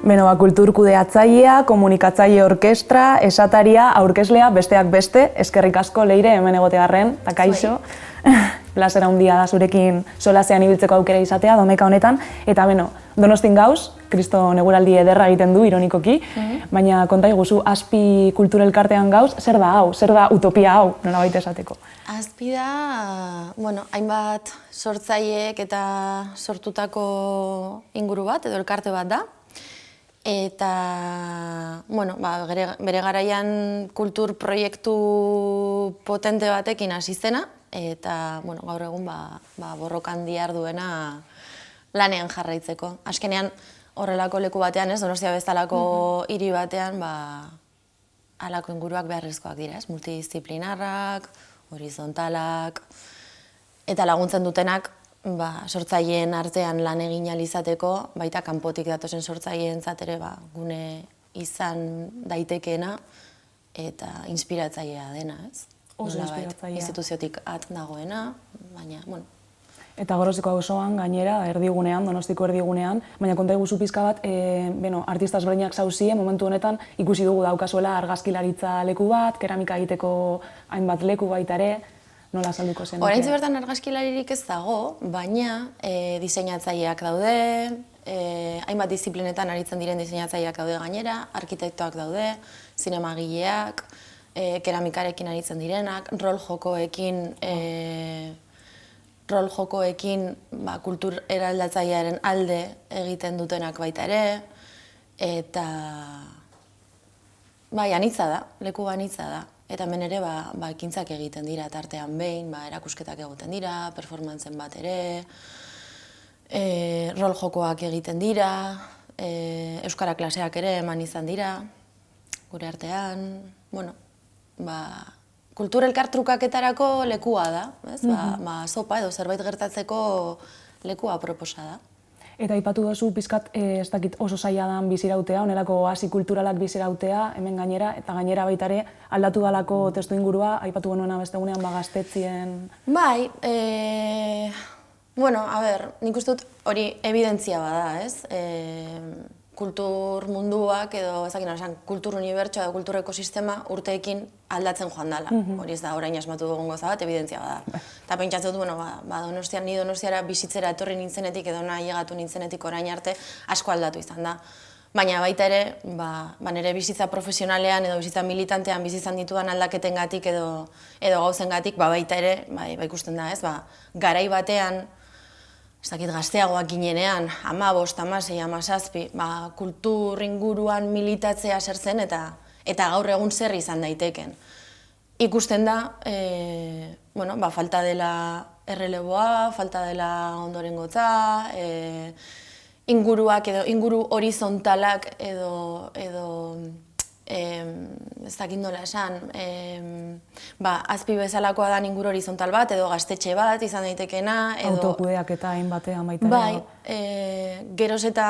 Beno, kulturkudeatzailea, komunikatzaile orkestra, esataria, aurkezlea, besteak beste, eskerrik asko Leire hemen egotearren, eta kaixo. Plazera handia da zurekin solasean ibiltzeko aukera izatea, domeka honetan. Eta beno, Donostin gauz, kriston eguraldi ederra egiten du, ironikoki, baina konta iguzu, Azpi kulturelkartean gauz, zer da hau, zer da utopia hau, nolabait esateko? Azpi da, hainbat sortzaileek eta sortutako inguru bat, edo elkarte bat da. Eta, bere garaian kultur proiektu potente batekin hasi zena, eta gaur egun borrokan diharduena lanean jarraitzeko. Azkenean horrelako leku batean, Donostia bezalako hiri batean, halako inguruak beharrezkoak dira, multidisciplinarrak, horizontalak, eta laguntzen dutenak sortzaileen artean lan egin ahal izateko, baita kanpotik datozen sortzaileentzat ere gune izan daitekeena eta inspiratzailea dena, ez? Oso inspiratzailea. Instituziotik at dagoena, baina, Eta Goroziko auzoan gainera, erdigunean, Donostiko erdigunean, baina konta iguzu pizka bat, artista ezberdinak zauzie, momentu honetan ikusi dugu daukazuela argazkilaritza leku bat, keramika egiteko hainbat leku baita ere, nola azalduko zen? Oraintxe bertan argazkilaririk ez dago, baina diseinatzaileak daude, hainbat diziplinetan aritzen diren diseinatzaileak daude gainera, arkitektoak daude, zinemagileak, keramikarekin aritzen direnak, rol jokoekin kultur eraldatzailearen alde egiten dutenak baita ere, eta anitza da, leku anitza da. Eta hemen ere ekintzak egiten dira, tartean behin, erakusketak egoten dira, performantzen bat ere, rol jokoak egiten dira, euskara klaseak ere eman izan dira, gure artean, kultur elkartrukaketarako lekua da, sopa edo zerbait gertatzeko lekua proposa da. Eta aipatu duzu pizkat, ez dakit oso zaila dan bizirautea, honelako oasi kulturalak bizirautea, hemen gainera, eta gainera baita ere aldatu dalako testu ingurua, aipatu genuena bestegunean gaztetzien... Bai, nik uste dut hori evidentzia bada, ez? Kultur munduak edo, kultur unibertsoa edo kultur ekosistema urteekin aldatzen joan dela. Hori ez da, orain asmatu dugun goza bat, evidentzia bada. Eta pentsatzen dut, Donostian, ni Donostiara bizitzera etorri nintzenetik edo nahi egatu nintzenetik orain arte asko aldatu izan da. Baina baita ere, nire bizitza profesionalean edo bizitza militantean bizizan ditudan aldaketengatik edo gauzengatik, baita ere, ikusten da, ez, garai batean, ez dakit gazteagoak ginenean, 15, 16, 17, kultur inguruan militatzea zertzen eta gaur egun zer izan daiteken. Ikusten da, falta dela erreleboa, falta dela ondorengotza, inguruak edo inguru horizontalak edo ez dakit nola esan, Azpi bezalakoa da inguru horizontal bat, edo gaztetxe bat izan daitekena. Autokudeak eta hainbatean baita. Bai, geroz eta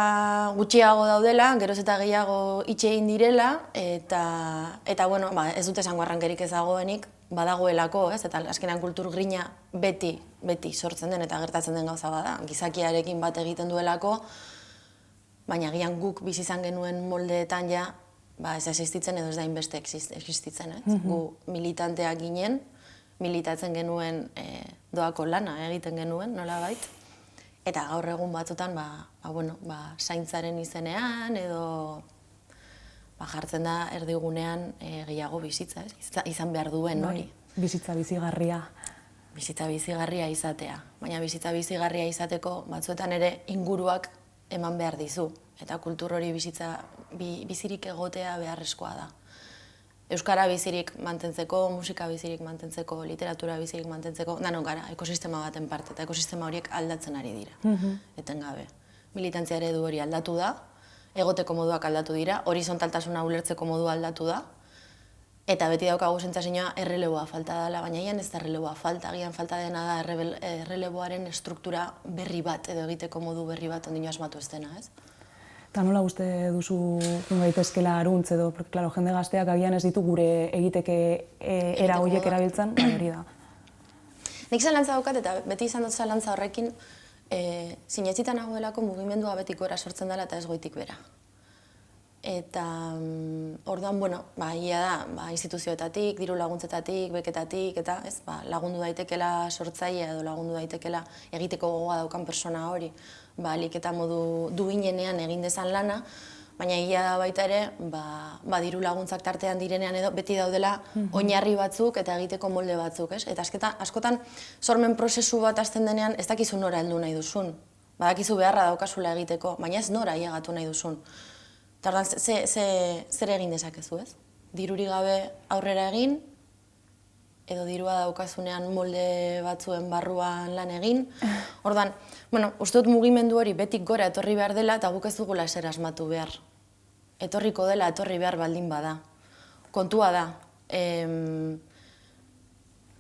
gutxiago daudela, geroz eta gehiago itxe egin direla, eta ez dut esango arrankerik ez dagoenik, badagoelako, ez? Eta azkenean kultur grina beti sortzen den eta gertatzen den gauza bada, gizakiarekin bat egiten duelako, baina gian guk bizi izan genuen moldeetan ja, ez existitzen edo ez da inbeste existitzen, ez? Gu militanteak ginen, militatzen genuen doako lana egiten genuen, nolabait, eta gaur egun batzutan, zaintzaren izenean edo jartzen da erdigunean gehiago bizitza, izan behar duen hori. Bizitza bizigarria. Bizitza bizigarria izatea, baina bizitza bizigarria izateko batzuetan ere inguruak eman behar dizu, eta kultur hori bizirik egotea beharrezkoa da. Euskara bizirik mantentzeko, musika bizirik mantentzeko, literatura bizirik mantentzeko, danon gara, ekosistema baten parte, eta ekosistema horiek aldatzen ari dira, etengabe. Militantzia eredu hori aldatu da, egoteko moduak aldatu dira, horizontaltasuna ulertzeko modua aldatu da, eta beti daukagu sentsazioa erreleboa falta dela, baina gian ez da erreleboa falta, gian falta dena da erreleboaren estruktura berri bat, edo egiteko modu berri bat ondino asmatu ez dena, ez? Eta nola uste duzu daitezkela aruntz edo, jende gazteak agian ez ditu gure egiteke era horiek erabiltzen, hori da. Nik zalantza daukat eta beti izan dut zalantza horrekin, sinetsita nagoelako mugimendua beti gora sortzen dela eta ez goitik bera. eta orduan, bueno, ia da, instituzioetatik, diru laguntzetatik, beketatik, eta lagundu daitekela sortzailea edo lagundu daitekela egiteko gogoa daukan persona hori, alik eta modu duinenean egin dezan lana, baina egia da baita ere, diru laguntzak tartean direnean edo beti daudela oinarri batzuk eta egiteko molde batzuk, ez? Eta askotan sormen prozesu bat hasten denean ez dakizu nora heldu nahi duzun. Badakizu beharra daukazula egiteko, baina ez nora ailegatu nahi duzun. Eta orduan, zer egin dezakezu, ez? Dirurik gabe aurrera egin, edo dirua daukazunean molde batzuen barruan lan egin. Orduan, uste dut mugimendu hori betik gora etorri behar dela eta guk ez dugula ezer asmatu behar. Etorriko dela, etorri behar baldin bada. Kontua da,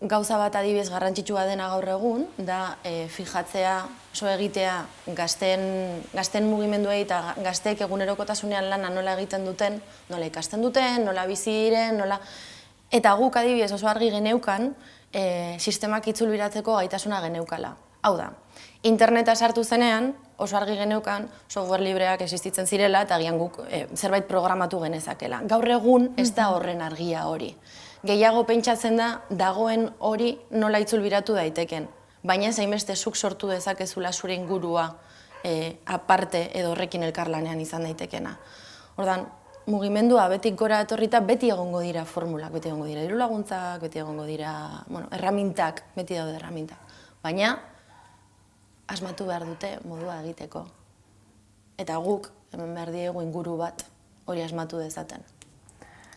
gauza bat adibidez garrantzitsua dena gaur egun, da fijatzea, egitea gazteen mugimenduei eta gazteek egunerokotasunean lana nola egiten duten, nola ikasten duten, nola bizi diren, nola... Eta guk adibidez oso argi geneukan, sistemak itzulbiratzeko gaitasuna geneukala. Hau da, interneta sartu zenean, oso argi geneukan, software libreak existitzen zirela eta agian guk zerbait programatu genezakela. Gaur egun ez da horren argia hori. Gehiago pentsatzen da, dagoen hori nola itzulbiratu daiteken. Baina ez hainbeste zuk sortu dezakezula zure ingurua aparte edo horrekin elkarlanean izan daitekena. Ordan, mugimendua betik gora etorrita beti egongo dira formulak, beti egongo dira diru laguntzak, beti egongo dira erramintak, beti daude erramintak. Baina, asmatu behar dute modua egiteko. Eta guk, hemen behar diegu inguru bat hori asmatu dezaten.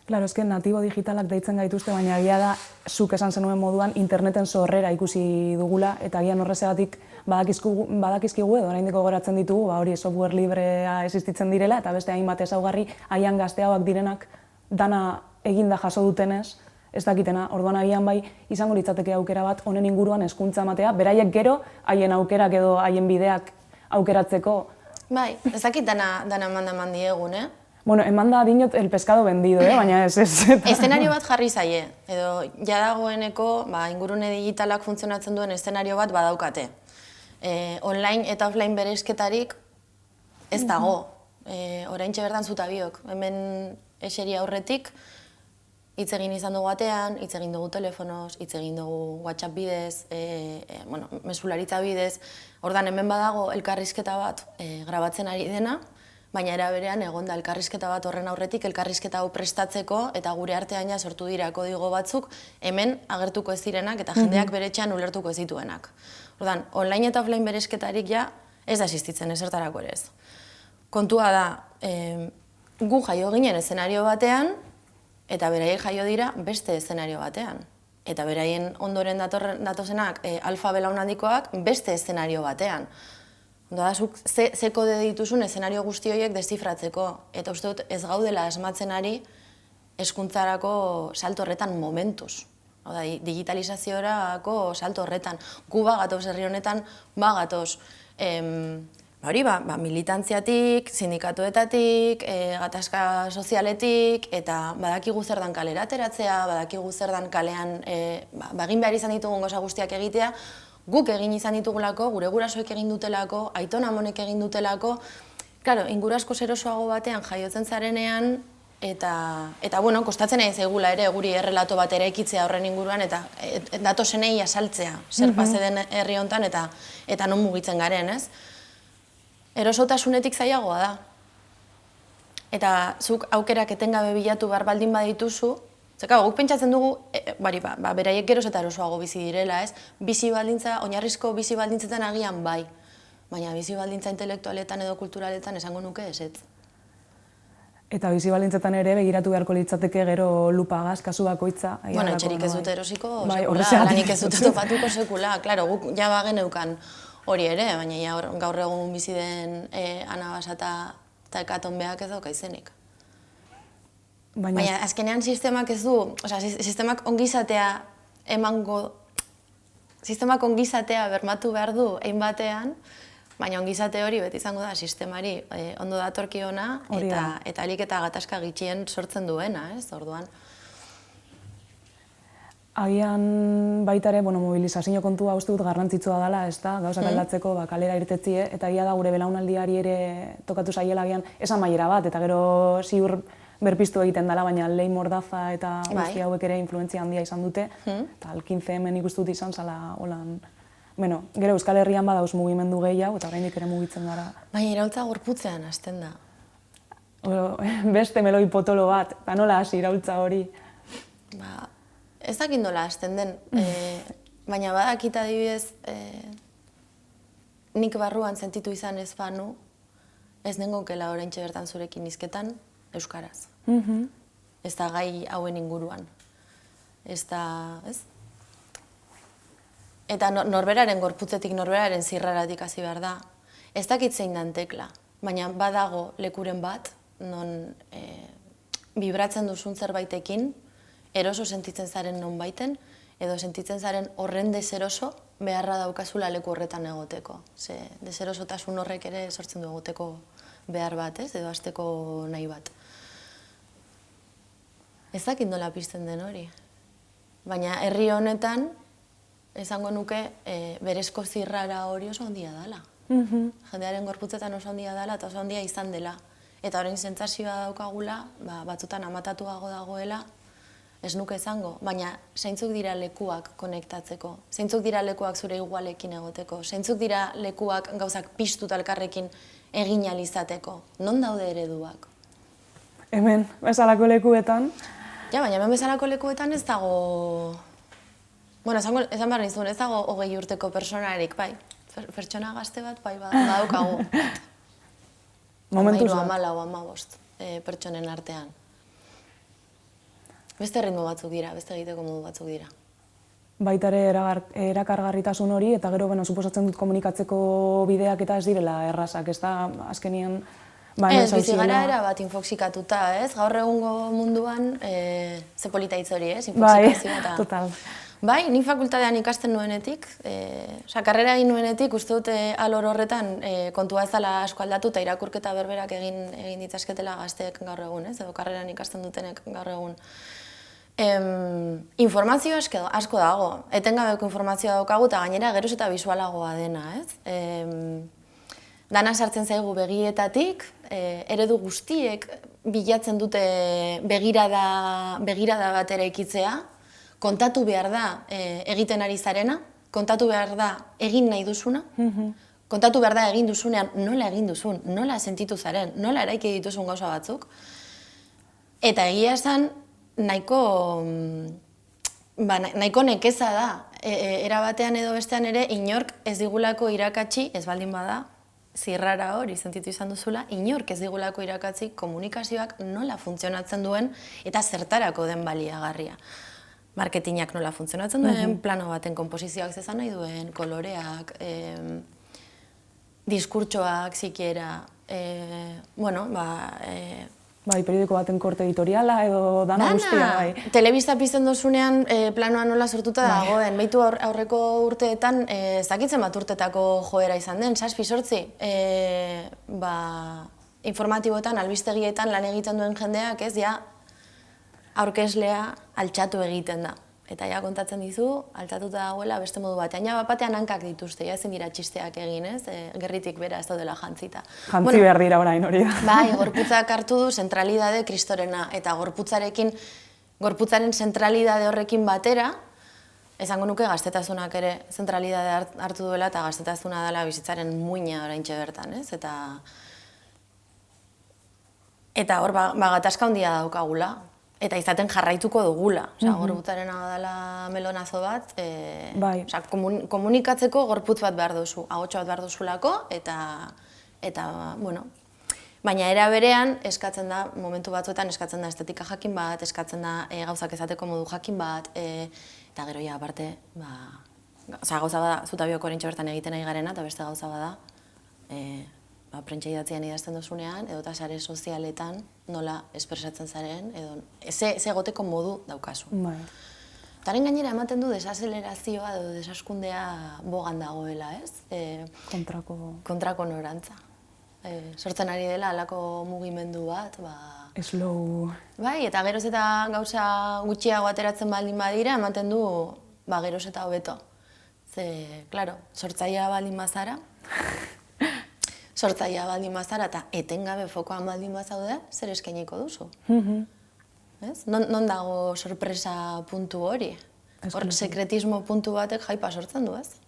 Claro, eske natibo digitalak deitzen gaituzte, baina egia da, zuk esan zenuen moduan, interneten sorrera ikusi dugula, eta agian horrezegatik badakizkigu edo oraindik gogoratzen ditugu, hori software librea existitzen direla, eta beste hainbat ezaugarri haian gazteagoak direnak dana eginda jaso dutenez, ez dakitena, orduan agian bai izango litzateke aukera bat honen inguruan hezkuntza ematea, beraiek gero haien aukerak edo haien bideak aukeratzeko. Bai, ez dakit dana eman diegun, Bueno, eman da dinot el pescado vendido, baina ez. Eszenario bat jarri zaie, edo jadagoeneko ingurune digitalak funtzionatzen duen eszenario bat badaukate. Online eta offline bereizketarik ez dago. Oraintxe bertan zutabiok, hemen eseri aurretik, hitz egin izan dugu batean, hitz egin dugu telefonoz, hitz egin dugu WhatsApp bidez, mesularitza bidez, ordan hemen badago elkarrizketa bat grabatzen ari dena, baina era berean egonda elkarrizketa bat horren aurretik, elkarrizketa hau prestatzeko eta gure artean sortu dira kodigo batzuk hemen agertuko ez direnak eta jendeak bere etxean ulertuko ez dituenak. Ordan, online eta offline bereizketarik ez da existitzen ezertarako ere ez. Kontua da, gu jaio ginen eszenario batean eta beraiek jaio dira beste eszenario batean. Eta beraien ondoren datozenak alfa belaunaldikoak beste eszenario batean. Da, zuk ze kode dituzun eszenario guzti horiek deszifratzeko. Eta uste dut ez gaudela asmatzen ari hezkuntzarako salto horretan momentuz. Digitalizaziorako salto horretan. Gu bagatoz herri honetan, bagatoz militantziatik, sindikatuetatik, gatazka sozialetik, eta badakigu zer dan kalera ateratzea, badakigu zer dan kalean egin behar izan ditugun gauza guztiak egitea, guk egin izan ditugulako, gure gurasoek egin dutelako, aiton amonek egin dutelako, claro, inguru asko erosoago batean jaiotzen zarenean, eta bueno, kostatzen nahi zaigula ere guri errelato bat eraikitzea horren inguruan, eta datozenei asaltzea, zer pase den herri honetan, eta non mugitzen garen, ez? Erosotasunetik zailagoa da. Eta zuk aukerak etengabe bilatu behar baldin badituzu, zeka, guk pentsatzen dugu, beraiek geroz eta erosoago bizi direla, ez? Bizi baldintza, oinarrizko bizi baldintzetan agian bai, baina bizi baldintza intelektualetan edo kulturaletan esango nuke ezetz. Eta bizi baldintzetan ere begiratu beharko litzateke gero lupagaz, kasu bakoitza. Bueno, etxerik ez dute erosiko sekula, lanik ez dute topatuko sekula. Klaro, guk ja bageneukan hori ere, baina gaur egun bizi den anabasa eta hekatonbeak ez dauka izenik. Baina azkenean sistemak ez du, sistemak ongizatea emango, sistemak ongizatea bermatu behar du egin batean, baina ongizate hori beti izango da sistemari ondo datorkiona eta alik eta gatazka gitxien sortzen duena, ez, orduan. Agian baita ere, mobilizazio kontua uste dut garrantzitsua dela, ez da, gauzak aldatzeko kalera irtetzie, eta egia da gure belaunaldiari ere tokatu zaiela agian esan maiera bat, eta gero ziur berpiztu egiten dela, baina lehen mordaza eta guzti hauek ere influentzia handia izan dute, eta 15M ikustu dut izan zala holan. Gero Euskal Herrian badauz mugimendu gehiago, eta oraindik ere mugitzen gara. Baina iraultza gorputzean hasten da. Beste meloi potolo bat, eta nola hasi iraultza hori. Ez dakit nola hasten den, baina badakit adibidez, nik barruan sentitu izan ez banu, ez nengokela oraintxe bertan zurekin hizketan euskaraz. Ez da gai hauen inguruan. Ez da, ez? Eta norberaren gorputzetik, norberaren zirraratik hasi behar da. Ez dakit zein dan tekla, baina badago lekuren bat, non vibratzen duzun zerbaitekin, eroso sentitzen zaren non baiten, edo sentitzen zaren horren deseroso beharra daukazula leku horretan egoteko. Ze deserosotasun horrek ere sortzen du egoteko behar bat, ez? Edo hasteko nahi bat. Ez dakit nola pizten den hori. Baina herri honetan, esango nuke, berezko zirrara hori oso handia dela. Jendearen gorputzetan oso handia dela eta oso handia izan dela. Eta orain sentsazioa daukagula, batzutan amatatuago dagoela, ez nuke esango, baina zeintzuk dira lekuak konektatzeko, zeintzuk dira lekuak zure igualekin egoteko, zeintzuk dira lekuak gauzak piztu elkarrekin egin ahal izateko, non daude ereduak? Hemen, bezalako lekuetan? Ja, baina hemen bezalako lekuetan ez dago... Bueno, esan behar nizun, ez dago 20 urteko personarik, bai, pertsona gazte bat, bai, badaukagu. Momentuz. 14 pertsonen artean. Beste ritmo batzuk dira, beste egiteko modu batzuk dira. Baita ere erakargarritasun hori, eta gero, suposatzen dut komunikatzeko bideak eta ez direla errazak, ez da, azkenien... Ez, bizi gara erabat infoksikatuta, ez? Gaur egungo munduan, ze polita hitz hori, ez? Infoksikazioa eta... Bai, total. Bai, ni fakultatean ikasten nuenetik, karrera egin nuenetik, uste dut alor horretan kontua ez dela asko aldatu eta irakurketa berberak egin ditzazketela gazteek gaur egun, ez? Edo karreran ikasten dutenek gaur egun. Informazio asko dago, etengabeko informazioa daukagu eta gainera geroz eta bisualagoa dena, ez? Dana sartzen zaigu begietatik, eredu guztiek bilatzen dute begirada bat eraikitzea, kontatu behar da egiten ari zarena, kontatu behar da egin nahi duzuna, kontatu behar da egin duzunean nola egin duzun, nola sentitu zaren, nola eraiki dituzun gauza batzuk, eta egia esan nahiko nekeza da, era batean edo bestean ere inork ez digulako irakatsi, ez baldin bada, zirrara hori sentitu izan duzula, inork ez digulako irakatsi komunikazioak nola funtzionatzen duen eta zertarako den baliagarria. Marketingak nola funtzionatzen duen, plano baten konposizioak zezan nahi duen, koloreak, diskurtsoak, zikiera, Bai, periodiko baten korte editoriala edo dana guztia, bai. Telebista pizten dozunean planoa nola sortuta dagoen. Beitu aurreko urteetan, zakitzen bat urtetako joera izan den, 7-8. Informatiboetan, albistegietan lan egiten duen jendeak, ez, ja, aurkezlea altxatu egiten da. Eta ja kontatzen dizu, altxatuta dagoela beste modu batean. Ja, batean hankak dituzte, ja, ezin dira txisteak egin, ez? Gerritik bera ez daudela jantzita. Jantzi behar dira orain hori da. Bai, gorputzak hartu du zentralidade kristorena, eta gorputzaren zentralidade horrekin batera, esango nuke gaztetasunak ere zentralidade hartu duela, eta gaztetasuna dela bizitzaren muina oraintxe bertan, ez? Eta hor, gatazka handia daukagula. Eta izaten jarraituko dugula. Gorputzarena dela melonazo bat, komunikatzeko gorputz bat behar duzu, ahotsa bat behar duzulako, eta, baina era berean eskatzen da, momentu batzuetan eskatzen da estetika jakin bat, eskatzen da gauzak esateko modu jakin bat, eta gero ja, aparte, gauza bada, zutabioko oraintxe bertan egiten ari garena, eta beste gauza bada, prentsa idatzian idazten dozunean, edo eta sare sozialetan nola espresatzen zaren, edo ze goteko modu daukazu. Taren gainera ematen du desazelerazioa edo desaskundea bogan dagoela, ez? Kontrako. Kontrako norantza. sortzen ari dela halako mugimendu bat, Slow. Bai, eta geroz eta gauza gutxiago ateratzen baldin badira, ematen du, geroz eta hobeto. Ze, klaro, sortzailea baldin bazara, eta etengabe fokoan baldin bazaude, zer eskainiko duzu. Ez? Non dago sorpresa puntu hori? Hor, sekretismo puntu batek jaipa sortzen du, ez?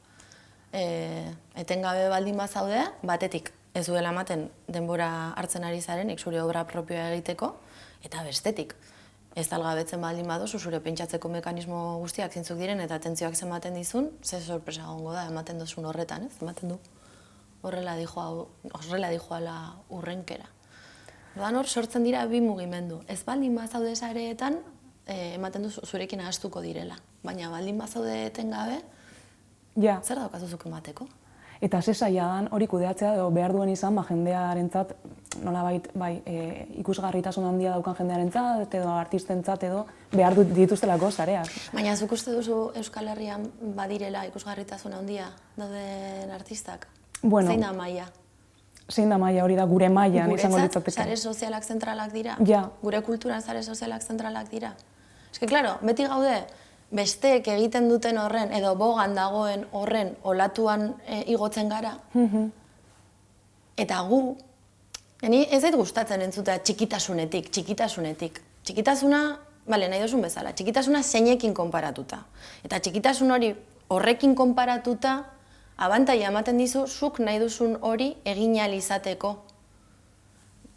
Etengabe baldin bazaude, batetik ez duela ematen denbora hartzen ari zarenik zure obra propioa egiteko, eta bestetik, ez dalgabetzen baldin baduzu zure pentsatzeko mekanismo guztiak zintzuk diren eta atentzioak ematen dizun, ze sorpresa egongo da, ematen duzun horretan, ez? Ematen du. Horrela dijoala urrenkera. Orduan hor sortzen dira bi mugimendu. Ez baldin bazaude sareetan, ematen du zurekin ahaztuko direla. Baina baldin bazaude etengabe, zer daukazuzuk emateko? Eta ze zaila dan hori kudeatzea edo behar duen izan jendearentzat, nolabait ikusgarritasun handia daukan jendearentzat edo artistentzat edo behar dituztelako sareak. Baina zuk uste duzu Euskal Herrian badirela ikusgarritasun handia dauden artistak? Zein da maila? Zein da maila, hori da gure mailan izango litzateke. Guretzat sare sozialak zentralak dira? Ja. Gure kulturan sare sozialak zentralak dira? Eske, klaro, beti gaude, besteek egiten duten horren, edo bogan dagoen horren olatuan igotzen gara. Eta gu, ez zait gustatzen entzutea txikitasunetik. Txikitasuna, nahi duzun bezala, txikitasuna zeinekin konparatuta. Eta txikitasun hori horrekin konparatuta, abantaila ematen dizu, zuk nahi duzun hori egin ahal izateko.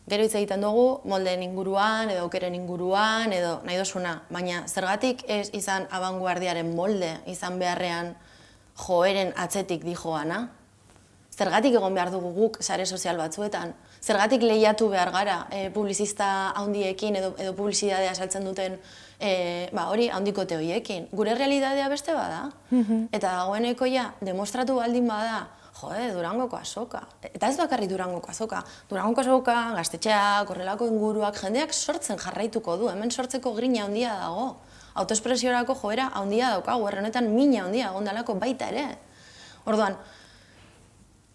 Gero hitz egiten dugu, moldeen inguruan, edo aukeren inguruan, edo nahi duzuna. Baina zergatik ez izan abanguardiaren molde, izan beharrean joeren atzetik dijoana? Zergatik egon behar dugu guk sare sozial batzuetan? Zergatik lehiatu behar gara publizista handiekin edo publizidadea saltzen duten hori handikote horiekin? Gure realitatea beste bada? Eta dagoeneko demostratu baldin bada, Durangoko azoka. Eta ez bakarrik Durangoko azoka. Durangoko azoka, gaztetxeak, horrelako inguruak, jendeak sortzen jarraituko du. Hemen sortzeko grina handia dago. Autoespresiorako joera handia daukagu, honetan mina handia egondalako baita ere. Orduan,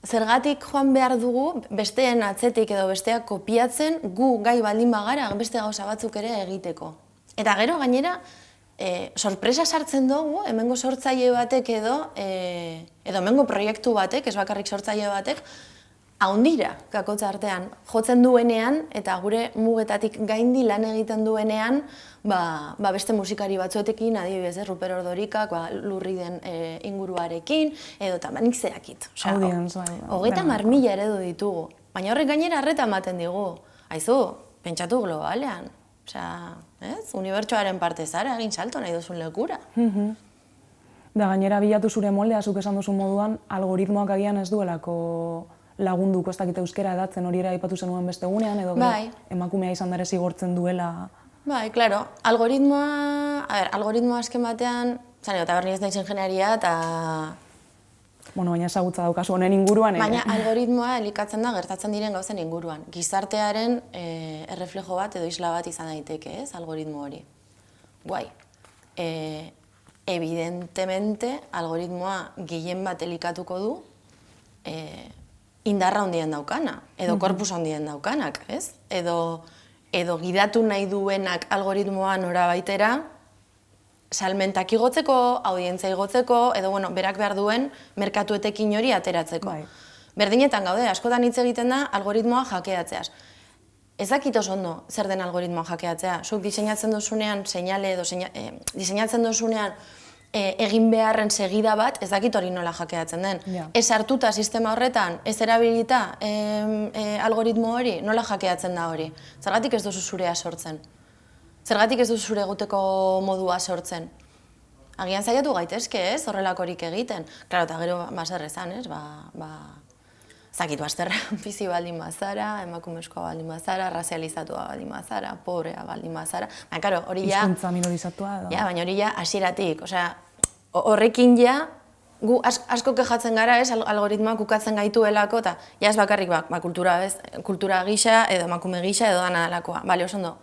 zergatik joan behar dugu besteen atzetik edo besteak kopiatzen gu gai baldin bagara beste gauza batzuk ere egiteko. Eta gero gainera, sorpresa sartzen dugu, hemengo sortzaile batek edo hemengo proiektu batek, ez bakarrik sortzaile batek, haundira kakotza artean jotzen duenean eta gure mugetatik gaindi lan egiten duenean beste musikari batzuetekin, adibidez, Ruper Ordorikak, Lurriden inguruarekin, edo nik zeakit. 30.000 eredu ditugu, baina horrek gainera arreta ematen digu. Aizu, pentsatu globalean. Unibertsoaren parte zara, egin salto nahi duzun lekura. Da gainera bilatu zure moldea, zuk esan duzun moduan, algoritmoak agian ez duelako lagunduko ez dakite euskera edatzen hori ere aipatu zenuen beste egunean, edo emakumea izan dara zigortzen duela. Bai, klaro, algoritmoa azken batean, eta berni ez naiz ingenieria eta... Baina ezagutza daukazu honen inguruan. Baina algoritmoa elikatzen da gertatzen diren gauzen inguruan. Gizartearen erreflejo bat edo isla bat izan daiteke, ez, algoritmo hori. Guai. Evidentemente, algoritmoa gehien bat elikatuko du indarra handien daukana, edo korpus handien daukanak, ez? Edo gidatu nahi duenak algoritmoa nora baitera, salmentak igotzeko, audientzia igotzeko, edo berak behar duen merkatuetekin hori ateratzeko. Berdinetan gaude, askotan hitz egiten da algoritmoa jakeatzeaz. Ez dakit oso ondo zer den algoritmoa jakeatzea. Zuk diseinatzen duzunean, seinale edo diseinatzen duzunean egin beharren segida bat, ez dakit hori nola jakeatzen den. Ez hartuta sistema horretan, ez erabilita algoritmo hori, nola jakeatzen da hori. Zergatik ez duzu zurea sortzen. Zergatik ez duzu zure eguteko modua sortzen. Agian zaiatu gaitezke, ez, horrelakorik egiten. Klaro, eta gero baser ezan, ez, zakit bazterra bizi baldin bazara, emakumezkoa baldin bazara, razializatua baldin bazara, pobrea baldin bazara. Baina, klaro, hori ja... Hizkuntza minorizatua edo... Ja, baina hori ja hasieratik, horrekin ja, gu asko kejatzen gara, ez, algoritmoak ukatzen gaituelako, eta ja ez bakarrik, kultura gisa, edo emakume gisa, edo dana dalakoa. Bale, oso ondo.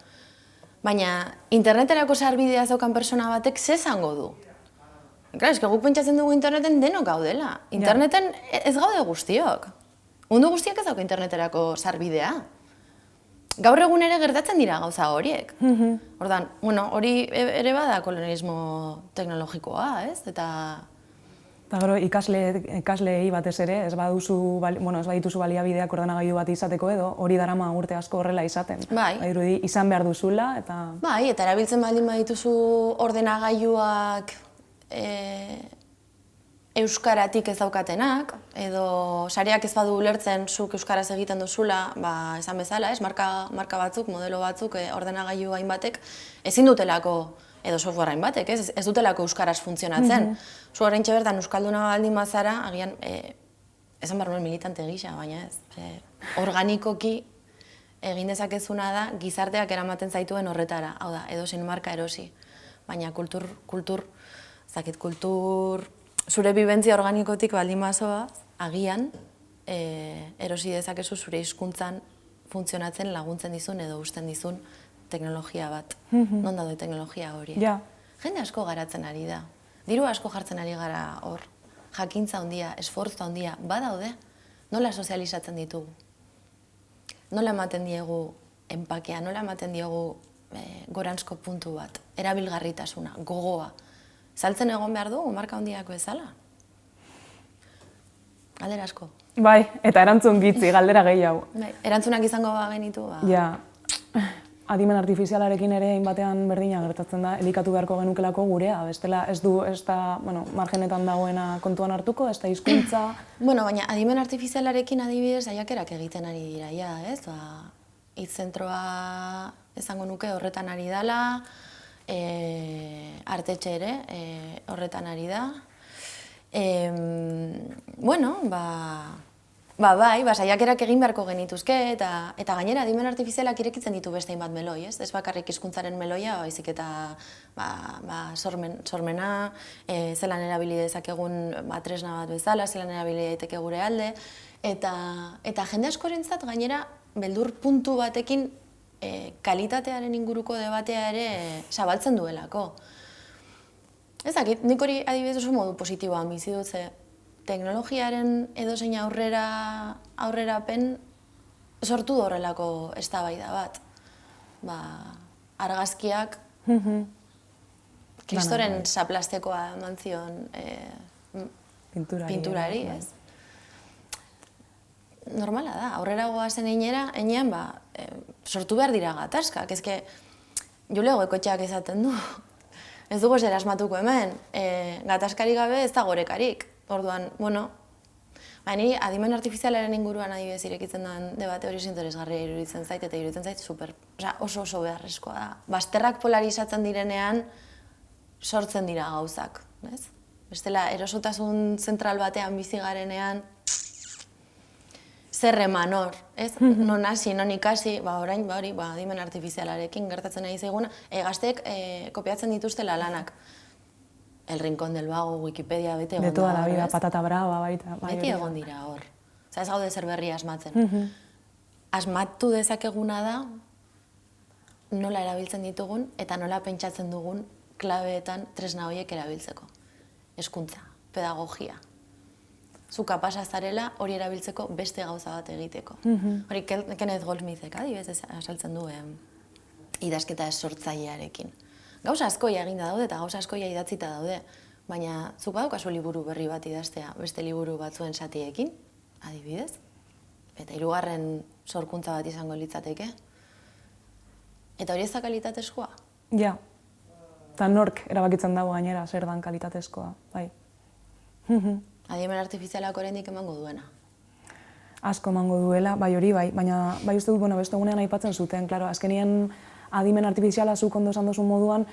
Baina, interneterako sarbidea zaukan persona batek ze zango du? Guk pentsatzen dugu interneten denok gaudela. Interneten ez gaude guztiok. Mundu guztiak ez dauka interneterako sarbidea. Gaur egun ere gertatzen dira gauza horiek. Ordan, bueno, hori ere bada kolonialismo teknologikoa, ez? Eta gero ikasleei batez ere, ez badituzu baliabideak ordenagailu bat izateko edo, hori darama urte asko horrela izaten. Bai. Badirudi izan behar duzula eta... Bai, eta erabiltzen baldin badituzu ordenagailuak euskaratik ez daukatenak, edo sareak ez badu ulertzen zuk euskaraz egiten duzula, esan bezala, ez, marka batzuk, modelo batzuk, ordenagailu hainbatek, ezin dutelako, edo software hainbatek, ez dutelako euskaraz funtzionatzen. Zu oraintxe bertan euskalduna baldin bazara, agian, esan behar nuen militante gisa, baina ez, organikoki egin dezakezuna da, gizarteak eramaten zaituen horretara, hau da, edozein marka erosi. Baina kultur, zure bibentzia organikotik baldin bazoaz, agian, erosi dezakezu zure hizkuntzan funtzionatzen laguntzen dizun edo usten dizun teknologia bat. Non daude teknologia hori? Jende asko garatzen ari da. Diru asko jartzen ari gara hor. Jakintza handia, esfortzu handia, badaude. Nola sozializatzen ditugu? Nola ematen diegu enpakea, nola ematen diogu goranzko puntu bat, erabilgarritasuna, gogoa. Saltzen egon behar dugu, marka handiak bezala. Galdera asko. Bai, eta erantzun gitzi, galdera gehiago. Erantzunak izango bagenitu, Ja, adimen artifizialarekin ere hainbatean berdina gertatzen da, elikatu beharko genukelako gurea, bestela ez da, margenetan dagoena kontuan hartuko, ez da hizkuntza... Baina adimen artifizialarekin adibidez saiakerak egiten ari dira, ez? Hitz-zentroa esango nuke horretan ari dela, artetxe ere horretan ari da. Saiakerak egin beharko genituzke, eta gainera adimen artifizialak irekitzen ditu beste hainbat meloi, ez? Ez bakarrik hizkuntzaren meloia, baizik eta sormena, zelan erabili dezakegun tresna bat bezala, zelan erabili daiteke gure alde, eta jende askorentzat gainera beldur puntu batekin kalitatearen inguruko debatea ere zabaltzen duelako. Ez dakit, nik hori adibidez oso modu positiboan bizi dut, teknologiaren edozein aurrerapen sortu horrelako eztabaida bat. Argazkiak kristoren zaplastekoa eman zion pinturari, ez? Normala da, aurrera goazen heinean, sortu behar dira gatazkak. Ezke, Julego Ekotxeak esaten du, ez dugu zer asmatuko hemen, gatazkari gabe ez da gorekarik. Orduan, niri adimen artifizialaren inguruan adibidez irekitzen duen debate hori interesgarria iruditzen zait, eta iruditzen zait oso beharrezkoa da. Bazterrak polarizatzen direnean sortzen dira gauzak, ez? Bestela, erosotasun zentral batean bizi garenean, zer eman hor, ez? Non hasi, non ikasi, orain, adimen artifizialarekin gertatzen ari zaiguna, gazteek kopiatzen dituztela lanak. El Rincón del Vago, Wikipedia, bete egon da hor, ez? De toda la vida, patata brava, baita. Beti egon dira hor. Ez gaude zer berria asmatzen. Asmatu dezakeguna da, nola erabiltzen ditugun, eta nola pentsatzen dugun klabeetan tresna horiek erabiltzeko. Hezkuntza, pedagogia. Zu kapasa zarela hori erabiltzeko beste gauza bat egiteko. Hori Kenneth Goldsmithek adibidez asaltzen du idazketa sortzailearekin. Gauza askoia eginda daude eta gauza askoia idatzita daude, baina zuk badaukazu liburu berri bat idaztea beste liburu batzuen zatiekin, adibidez, eta hirugarren sorkuntza bat izango litzateke. Eta hori ez da kalitatezkoa? Ja, eta nork erabakitzen dago gainera zer dan kalitatezkoa, bai. Adimen artifizialak oraindik emango duena. Asko emango duela, bai hori bai, baina bai uste dut, beste egunean aipatzen zuten, klaro, azkenien adimen artifiziala zuk ondo esan duzun moduan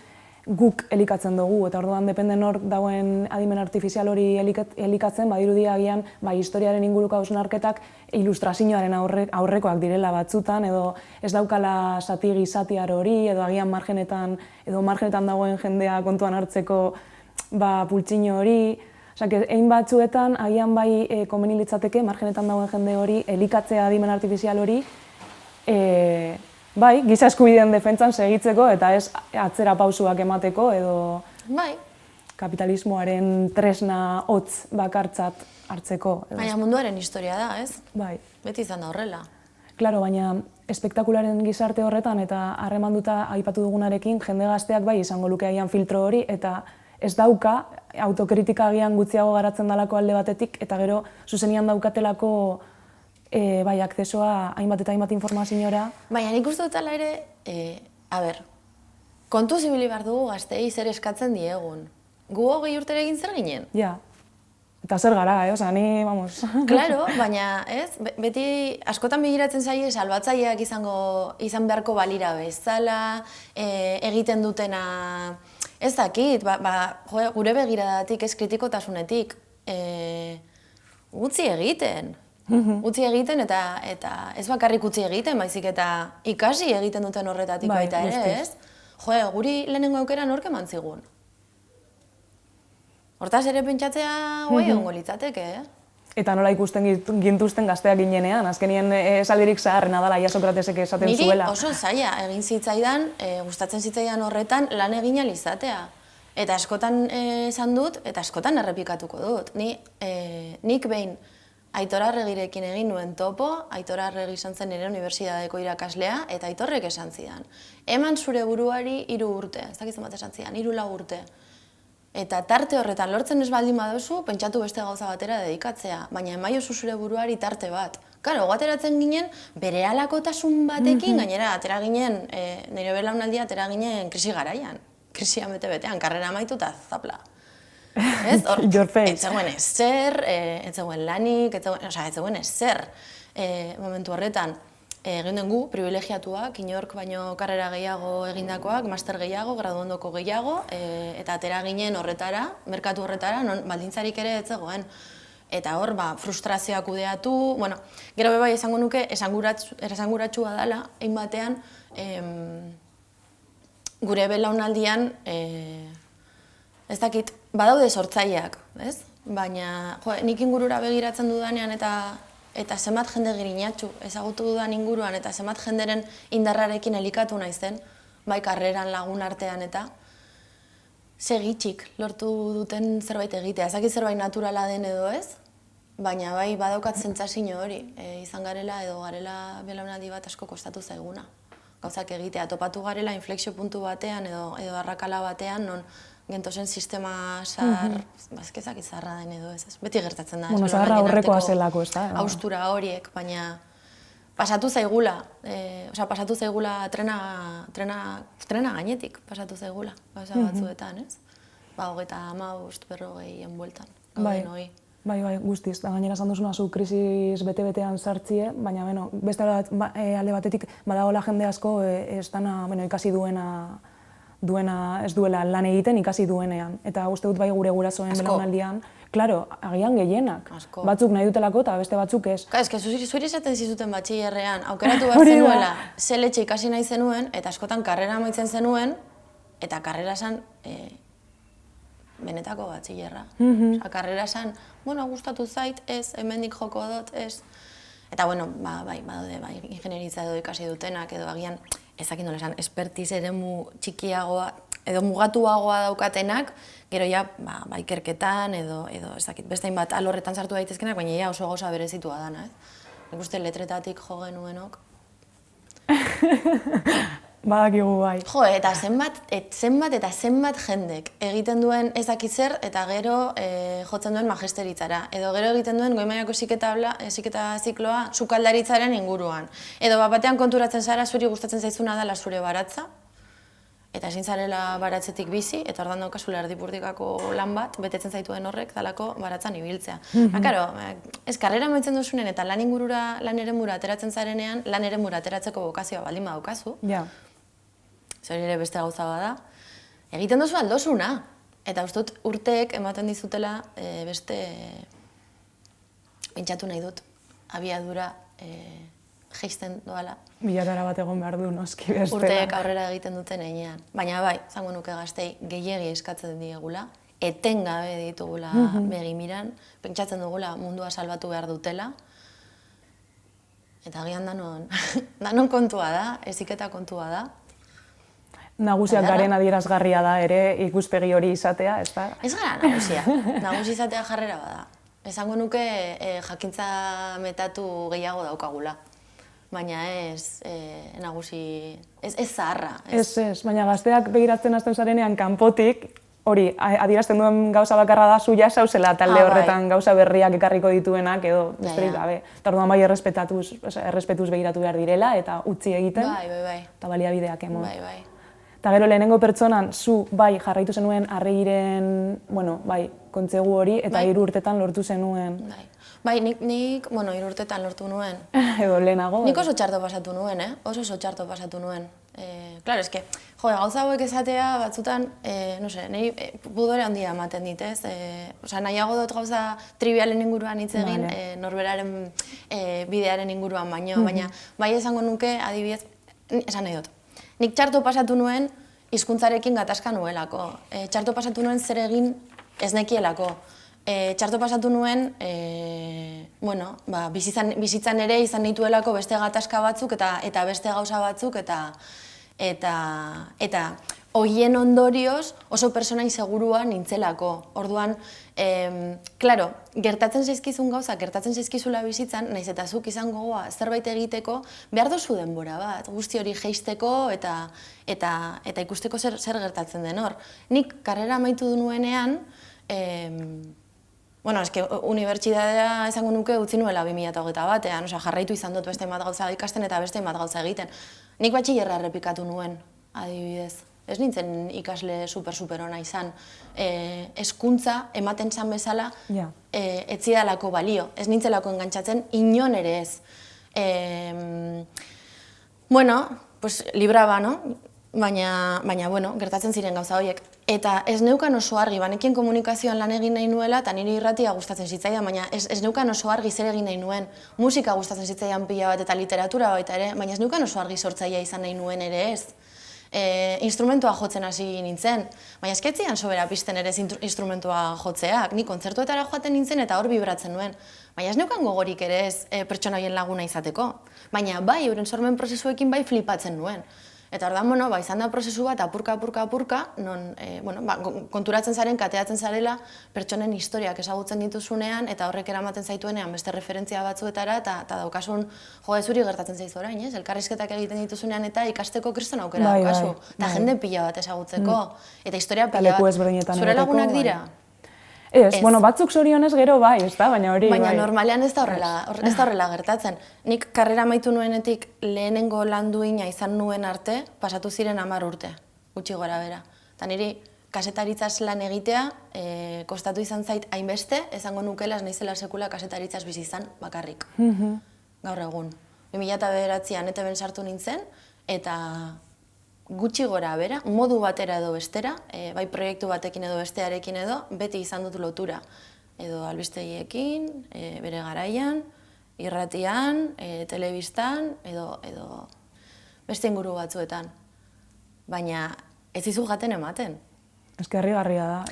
guk elikatzen dugu, eta orduan depende nork dagoen adimen artifizial hori elikatzen, badirudi agian historiaren inguruko hausnarketak ilustrazioaren aurrekoak direla batzutan, edo ez daukala satiar hori, edo agian margenetan dagoen jendea kontuan hartzeko pultsino hori. Osea, egin batzuetan, agian bai komeni litzateke, margenetan dagoen jende hori, elikatzea adimen artifizial hori, bai, giza eskubideen defentsan segitzeko eta ez atzera pausuak emateko edo... Bai. kapitalismoaren tresna hotz bakartzat hartzeko. Baina munduaren historia da, ez? Bai. Beti izan da horrela. Claro, baina espektakularen gizarte horretan eta harremanduta aipatu dugunarekin, jende gazteak bai izango luke agian filtro hori, eta ez dauka, autokritika agian gutxiago garatzen dalako alde batetik, eta gero zuzenian daukatelako bai, akzesoa hainbat eta hainbat informaziora. Baina nik uste dut ala ere, kontu zibili behar dugu gaztei zer eskatzen diegun. Gu 20 urtere egin zer ginen? Ja. Eta zer gara, osea, ni, vamos. Claro, baina, ez? Beti askotan begiratzen zaie salbatzaileak izan beharko balira bezala, egiten dutena, ez dakit, gure begiradatik, ez kritikotasunetik, utzi egiten. Utzi egiten eta ez bakarrik utzi egiten, baizik eta ikasi egiten duten horretatik baita ere, ez? Guri lehenengo aukera nork eman zigun. Hortaz ere pentsatzea guai egongo litzateke, Eta nola ikusten gintuzten gazteak ginenean, azkenien esaldirik zaharrena dela, ja Sokratesek esaten zuela. Niri oso zaila egin zitzaidan, gustatzen zitzaidan horretan lan egin ahal izatea. Eta askotan esan dut, eta askotan errepikatuko dut. Nik behin Aitor Arregirekin egin nuen topo, Aitor Arregi izan zen nire unibertsitateko irakaslea, eta Aitorrek esan zidan. Eman zure buruari 3 urte, ez dakitzen bat esan zidan, 3-4 urte. Eta tarte horretan lortzen ez baldin baduzu, pentsatu beste gauza batera dedikatzea, baina emaiozu zure buruari tarte bat. Karo, ateratzen ginen, bere halakotasun batekin, gainera, atera ginen, nire belaunaldia atera ginen krisi garaian. Krisian bete-betean, karrera amaitu eta zapla. Ez zegoen ezer, ez zegoen lanik, ez zegoen ezer momentu horretan. Egin den gu, privilegiatuak, inork baino karrera gehiago egindakoak, master gehiago, graduondoko gehiago, eta atera ginen horretara, merkatu horretara, non baldintzarik ere ez zegoen. Eta hor, frustrazioak kudeatu, bueno, gero bebai esango nuke, esanguratsua dela, hein batean, gure belaunaldian, ez dakit, badaude sortzaileak, ez? Baina, nik ingurura begiratzen dudanean eta zenbat jende girinatxu ezagutu dudan inguruan eta zenbat jenderen indarrarekin elikatu naizen, bai karreran lagun artean eta segitxik lortu duten zerbait egitea. Ez dakit zerbait naturala den edo ez, baina bai badaukat zentzazio hori, izan garela edo garela belaunaldi bat asko kostatu zaiguna. Gauzak egitea, topatu garela inflexio puntu batean edo arrakala batean, non gentozen sistema zahar, ezkezak izarra den edo ez, beti gertatzen da. Bueno, zaharra aurrekoa zelako, ez da? Haustura horiek, baina pasatu zaigula, pasatu zaigula trena gainetik, pasatu zaigula, gauza batzuetan, ez? 35, 40 bueltan, gauden hori. Bai, guztiz, da gainera esan duzuna zu krisis bete-betean sartzie, baina beste alde batetik badagoela jende asko ikasi ez duela lan egiten ikasi duenean. Eta uste dut bai gure gurasoen belaunaldian, klaro, agian gehienak. Batzuk nahi dutelako eta beste batzuk ez. Ez que zuri esaten zizuten batxillerrean, aukeratu behar zenuela, ze letxe ikasi nahi zenuen, eta askotan karrera amaitzen zenuen, eta karrera esan benetako batxillerra. Karrera esan, gustatu zait, ez, hemendik joko dut, ez. Eta, badaude, ingenieritza edo ikasi dutenak, edo agian, ezakin nola esan, espertiz eremu txikiagoa, edo mugatuagoa daukatenak, gero ja, ikerketan, edo, ezakit, beste hainbat alorretan sartu daitezkenak, baina ja oso gauza berezitua dana, ez. Nik uste letretatik jo genuenok. Badakigu bai. Jo, eta zenbat jendek egiten duen ez dakit zer, eta gero jotzen duen magisteritzara. Edo gero egiten duen goi mailako heziketa zikloa sukaldaritzaren inguruan. Edo batean konturatzen zara zuri gustatzen zaizuna dela zure baratza, eta ezin zarela baratzetik bizi, eta ordan daukazula erdipurdikako lan bat, betetzen zaituen horrek dalako baratzan ibiltzea. Karo, ez karrera amaitzen duzunen eta lan eremura ateratzen zarenean, lan eremura ateratzeko bokazioa baldin badaukazu, hori ere beste gauza bada, egiten duzu aldosuna. Eta uste dut urteek ematen dizutela beste, pentsatu nahi dut, abiadura jeisten doala. Bilatara bat egon behar du, noski bestela. Urteek aurrera egiten duten heinean. Baina bai, zango nuke gaztei gehiegi eskatzen diegula, etengabe ditugula begimiran, pentsatzen dugula mundua salbatu behar dutela, eta agian danon kontua da, heziketa kontua da. Nagusiak garen adierazgarria da ere ikuspegi hori izatea, ez da? Ez gara nagusia, nagusi izatea jarrera bada. Esango nuke jakintza metatu gehiago daukagula. Baina ez nagusi, ez zaharra. Ez, baina gazteak begiratzen hasten zarenean kanpotik, hori, adierazten duen gauza bakarra da zu jasauzela talde horretan gauza berriak ekarriko dituenak edo besterik gabe. Eta orduan bai errespetuz begiratu behar direla eta utzi egiten. Eta baliabideak emon. Eta gero lehenengo pertsonan zu bai jarraitu zenuen Arregiren, kontzegu hori eta 3 urtetan lortu zenuen. Bai, nik 3 urtetan lortu nuen. Edo lehenago. Nik oso txarto pasatu nuen, oso txarto pasatu nuen. Claro, eske, gauza hauek esatea batzutan, niri pudore handia ematen dit, ez? Nahiago dut gauza trivialen inguruan hitz egin, norberaren bidearen inguruan baino, baina bai esango nuke, adibidez, esan nahi dut. Nik txarto pasatu nuen hizkuntzarekin gatazka nuelako. Txarto pasatu nuen zer egin ez nekielako. Txarto pasatu nuen, bizitzan ere izan nituelako beste gatazka batzuk eta beste gauza batzuk eta horien ondorioz oso persona insegurua nintzelako. Orduan, klaro, gertatzen zaizkizun gauza, gertatzen zaizkizula bizitzan, nahiz eta zuk izan gogoa zerbait egiteko, behar dozu denbora bat, guzti hori jeisteko eta ikusteko zer gertatzen den hor. Nik karrera amaitu du nuenean, unibertsitatea esango nuke utzi nuela 2021ean, jarraitu izan dut beste bat gauza ikasten eta beste bat gauza egiten. Nik batxillerra errepikatu nuen, adibidez. Ez nintzen ikasle super ona izan. Hezkuntza ematen zan bezala ez zidalako balio. Ez nintzelako engantzatzen inon ere ez. Libra ba, no? Baina, gertatzen ziren gauza horiek. Eta ez neukan oso argi, banekien komunikazioan lan egin nahi nuela, eta niri irratia gustatzen zitzaidan, baina ez neukan oso argi zer egin nahi nuen. Musika gustatzen zitzaidan pila bat eta literatura baita ere, baina ez neukan oso argi sortzailea izan nahi nuen ere ez. Instrumentua jotzen hasi nintzen, baina esketzian sobera pizten ere instrumentua jotzeak, ni kontzertuetara joaten nintzen eta hor bibratzen nuen. Baina ez neukan gogorik ere ez pertsona horien laguna izateko, baina bai, euren sormen prozesuekin bai flipatzen nuen. Eta ordan, izan da prozesu bat apurka, non, konturatzen zaren, kateatzen zarela, pertsonen historiak ezagutzen dituzunean, eta horrek eramaten zaituenean beste referentzia batzuetara, eta daukasun, zuri gertatzen zaizu orain, ez? Elkarrizketak egiten dituzunean eta ikasteko kriston aukera daukazu. Eta jende pila bat ezagutzeko, eta historia pila bat. Zure lagunak dira? Ez, batzuk zorionez gero bai, ez da, baina hori bai. Baina normalean ez da horrela gertatzen. Nik karrera amaitu nuenetik lehenengo lan duina izan nuen arte, pasatu ziren 10 urte, gutxi gora bera. Eta niri kasetaritzaz lan egitea, kostatu izan zait hainbeste, esango nukela ez naizela sekula kasetaritzaz bizi izan bakarrik. Gaur egun. 2009an ETBn sartu nintzen, eta gutxi gora bera, modu batera edo bestera, bai proiektu batekin edo bestearekin edo, beti izan dut lotura. Edo albistegiekin, bere garaian, irratian, telebistan, edo beste inguru batzuetan. Baina ez dizu jaten ematen. Ez que harrigarria da.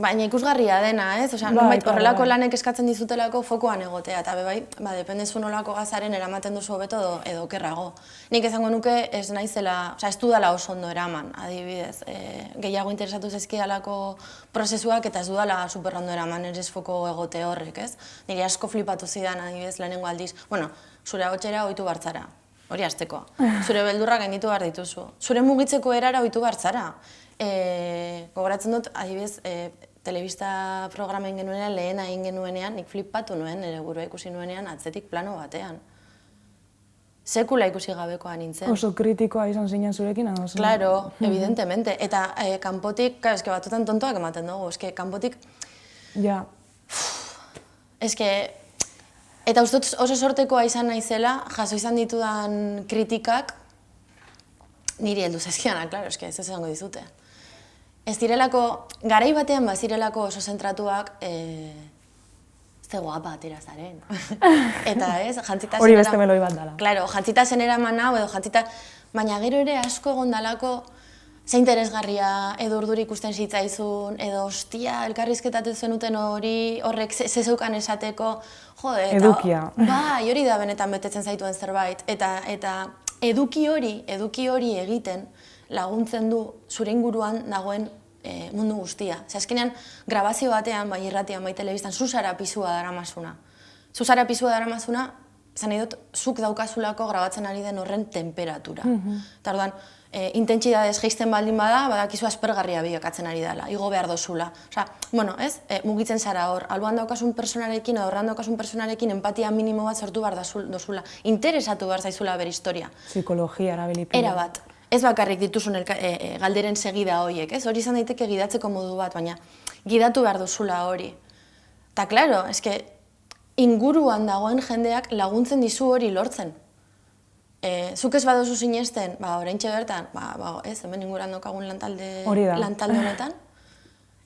Baina ikusgarria dena, ez? Horrelako lanek eskatzen dizutelako fokoan egotea, eta bai, dependezu nolako gazaren eramaten duzu hobeto edo okerrago. Nik esango nuke ez naizela, ez dudala oso ondo eraman, adibidez. Gehiago interesatu zezkidalako prozesuak eta ez dudala superrondo eraman ez foko egote horrek, ez? Nire asko flipatu zidan, adibidez, lehenengo aldiz, zure agotxera ohitu bartzara. Hori hasteko. Zure beldurrak gainditu behar dituzu. Zure mugitzeko erara ohitu bartzara. Gogoratzen dut, adibidez, telebista programen genuenean, lehena egin genuenean, nik flipatu nuen, nire burua ikusi nuenean, atzetik plano batean. Sekula ikusi gabekoa nintzen. Oso kritikoa izan zinen zurekin, ados? Claro, evidentemente. Eta kanpotik, eske batzutan tontoak ematen dugu, eske kanpotik... Ja. Eske... Eta uste oso sortekoa izan naizela, jaso izan ditudan kritikak, niri heldu zaizkianak, klaro, eske ez esango dizute. Ez direlako, garai batean bazirelako oso zentratuak, ze guapa atera zaren. Eta ez, jantzita zenera... Hori beste meloi bat dala. Claro, jantzita zenera manau edo jantzita... Baina gero ere asko egon dalako, ze interesgarria, edo urduri ikusten zitzaizun, edo ostia, elkarrizketatu zenuten hori, horrek zezeukan esateko, jode, eta... Edukia. Bai, hori da benetan betetzen zaituen zerbait, eta eduki hori egiten, laguntzen du zure inguruan dagoen mundu guztia. Ze azkenean, grabazio batean, bai irratian, bai telebistan, zuzara pisua daramazuna. Zuzara pisua daramazuna, zan nahi dut, zuk daukazulako grabatzen ari den horren temperatura. Eta orduan, intentsitatez jaisten baldin bada, badakizu aspergarria bilakatzen ari dela, igo behar dozula. Osea, bueno, ez, mugitzen zara hor, alboan daukasun personarekin, edo horrean daukasun personarekin empatia minimo bat sortu behar dozula. Interesatu behar zaizula bere historia. Psikologia erabilipila. Era bat. Ez bakarrik dituzun galderen segida horiek, ez? Hori izan daiteke gidatzeko modu bat, baina gidatu behar duzula hori. Ta klaro, eske inguruan dagoen jendeak laguntzen dizu hori lortzen. Zuk ez baduzu sinesten, oraintxe bertan, ez, hemen inguruan daukagun lantalde honetan,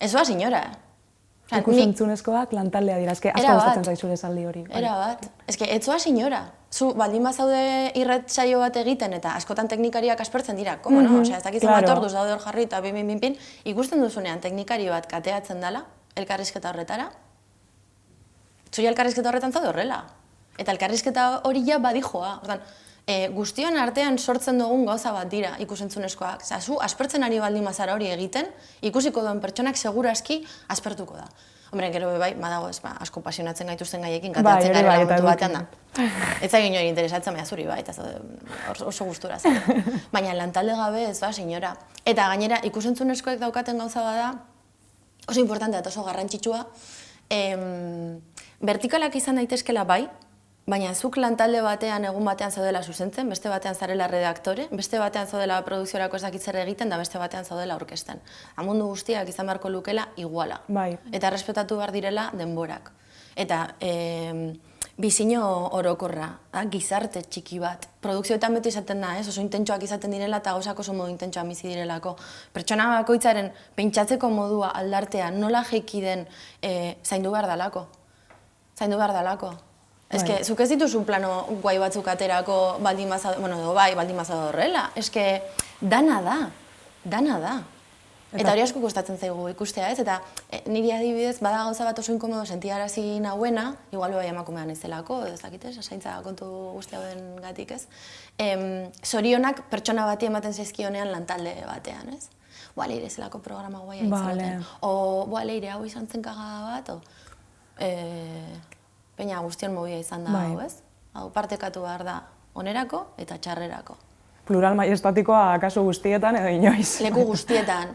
ez doa sinora. Ikus-entzunezkoak lantaldea dira, eske asko gustatzen zaizure esaldi hori. Era bat, eske ez doa sinora. Zu baldin bazaude irrat saio bat egiten eta askotan teknikariak aspertzen dira, komo no? Osea, ez dakitzen bat orduz daude hor jarri eta pin, ikusten duzunean teknikari bat kateatzen dela, elkarrizketa horretara, zu elkarrizketa horretan zaude horrela. Eta elkarrizketa hori ja badijoa. Guztion artean sortzen dugun gauza bat dira ikusentzunezkoak. Zu aspertzen ari baldin mazara hori egiten, ikusiko duen pertsonak seguraski aspertuko da. Hombre, gero bai, badago ez, asko pasionatzen gaituzten gaiekin, kateatzen garela momentu batean da. Ez zain hori interesatzen, baina zuri bai, eta oso gustura zen. Baina lantalde gabe ez ba, senyora. Eta gainera, ikusentzunezkoek daukaten gauza bada, oso importantea eta oso garrantzitsua, vertikalak izan daitezkela bai, baina zuk lantalde batean, egun batean zaudela zuzentzen, beste batean zarela redaktore, beste batean zaudela produkziorako ez dakit zer egiten, da beste batean zaudela orkesten. Mundu guztiak izan beharko lukela iguala. Eta respetatu behar direla denborak. Eta bizino orokorra, gizarte txiki bat. Produkzioetan beti izaten da, oso intentsuak izaten direla eta gauzak oso modu intentsuak bizi direlako. Pertsona bakoitzaren pentsatzeko modua aldartea nola jaiki den zaindu behar dalako. Zaindu behar dalako. Eske, zuk ez dituzu plano guai batzuk aterako baldin bazado, bueno, baldin bazado horrela. Eske, dana da. Eta hori asko gustatzen zaigu ikustea, ez? Eta niri adibidez, bada gauza bat oso inkomodo sentiarazi nauena, igual bai emakumean ez delako, ez dakit ez, zaintza kontu guztia den gatik, ez? Zorionak pertsona bati ematen zaizkionean lantalde batean, ez? Leire zelako programa guaia izaten. O, leire hau izan zen kagada bat, Peina guztion mobia izan da hau, ez? Hau partekatu behar da onerako eta txarrerako. Plural maiestatikoa kasu guztietan edo inoiz. Leku guztietan.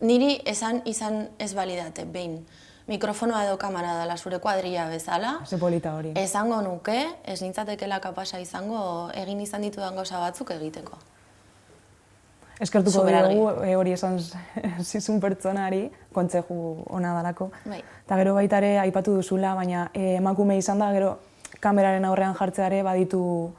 Niri esan izan ez balidate, behin. Mikrofonoa edo kamera dela zure kuadrilla bezala. Ze polita hori. Esango nuke, ez nintzatekela kapasa izango egin izan ditudan gauza batzuk egiteko. Eskertuko dugu hori esan zizun pertsonari, kontzeju ona dalako. Eta gero baita ere aipatu duzula, baina emakume izan da, gero kameraren aurrean jartzeare baditu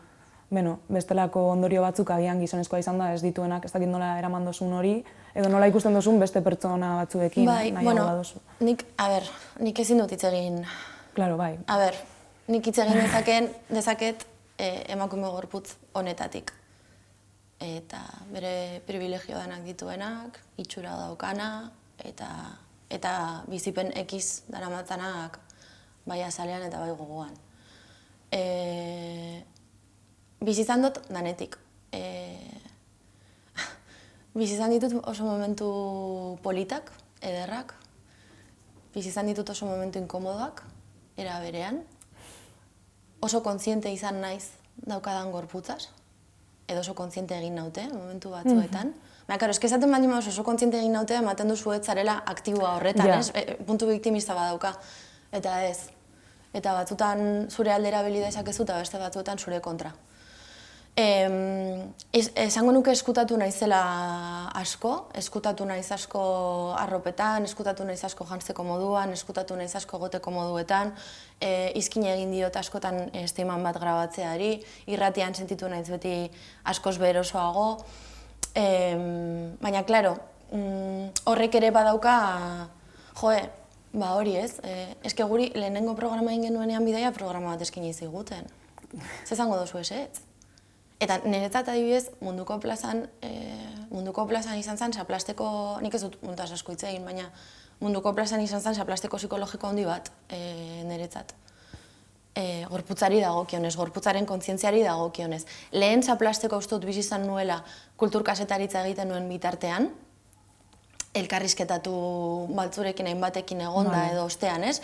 bestelako ondorio batzuk agian gizonezkoa izan da, ez dituenak, ez dakit nola eraman dozun hori, edo nola ikusten dozun beste pertsona batzuekin nahiago badozu. Nik ezin dut hitz egin. Claro, bai. Nik hitz egin dezaket emakume gorputz honetatik. Eta bere privilegio denak dituenak, itxura daukana, eta bizipen ekiz daramatzanak bai azalean eta bai gogoan. Bizizan dut danetik. Bizizan ditut oso momentu politak, ederrak. Bizizan ditut oso momentu inkomodoak, era berean. Oso kontziente izan naiz daukadan gorputzaz. Edo oso kontziente egin naute, momentu batzuetan. Baina, karo, eske esaten baldin oso kontziente egin naute, ematen duzu ez zarela aktiboa horretan, ez? Puntu biktimista badauka. Eta ez. Eta batzutan zure aldera bili dezakezu eta beste batzuetan zure kontra. Esango nuke eskutatu naizela asko, eskutatu naiz asko arropetan, eskutatu naiz asko jantzeko moduan, eskutatu naiz asko goteko moduetan, izkin egin diot askotan estiman bat grabatzeari, irratian sentitu naiz beti askoz berosoago, baina, klaro, horrek ere badauka, hori ez, eske guri lehenengo programa egin genuenean bidaia programa bat eskini ziguten. Zezango dozu ezetz. Eta niretzat adibidez, munduko plazan izan zen saplasteko, nik ez dut muntaz asko hitz egin, baina munduko plazan izan zen saplasteko psikologiko handi bat niretzat. gorputzari dagokionez, gorputzaren kontzientziari dagokionez. Lehen zaplasteko uste dut bizi izan nuela kultur kasetaritza egiten nuen bitartean, elkarrizketatu baltzurekin hainbatekin egonda edo ostean, ez?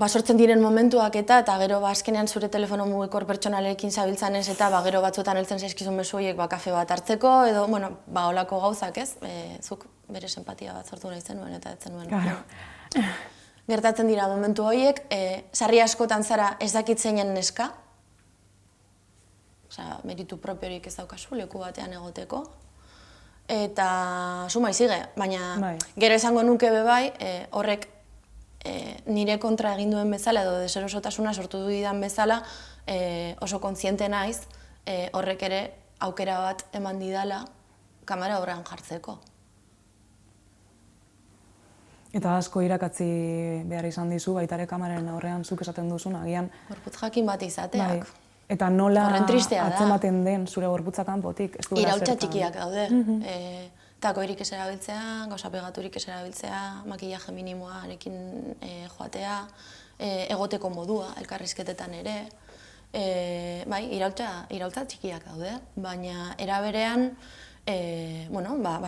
Sortzen diren momentuak eta gero azkenean zure telefono mugikor pertsonalekin zabiltzanez eta gero batzuetan heltzen zaizkizun mezu horiek kafe bat hartzeko edo, holako gauzak, ez? Zuk bere empatia bat sortu nahi zenuen eta ez zenuen. Gertatzen dira momentu horiek, sarri askotan zara ez dakit zeinen neska, meritu propiorik ez daukazu leku batean egoteko, eta suma izige, baina gero esango nuke bebai, horrek nire kontra egin duen bezala edo deserosotasuna sortu dudan bezala oso kontziente naiz, horrek ere aukera bat eman didala kamera aurrean jartzeko. Eta asko irakatzi behar izan dizu, baita ere kameraren aurrean zuk esaten duzun, agian... Gorputz jakin bat izateak. Eta nola atzematen den zure gorputza kanpotik? Iraultza txikiak daude. Takoirik ez erabiltzea, gauza pegaturik ez erabiltzea, makillaje minimoarekin joatea, egoteko modua, elkarrizketetan ere. Iraultza txikiak daude, baina era berean,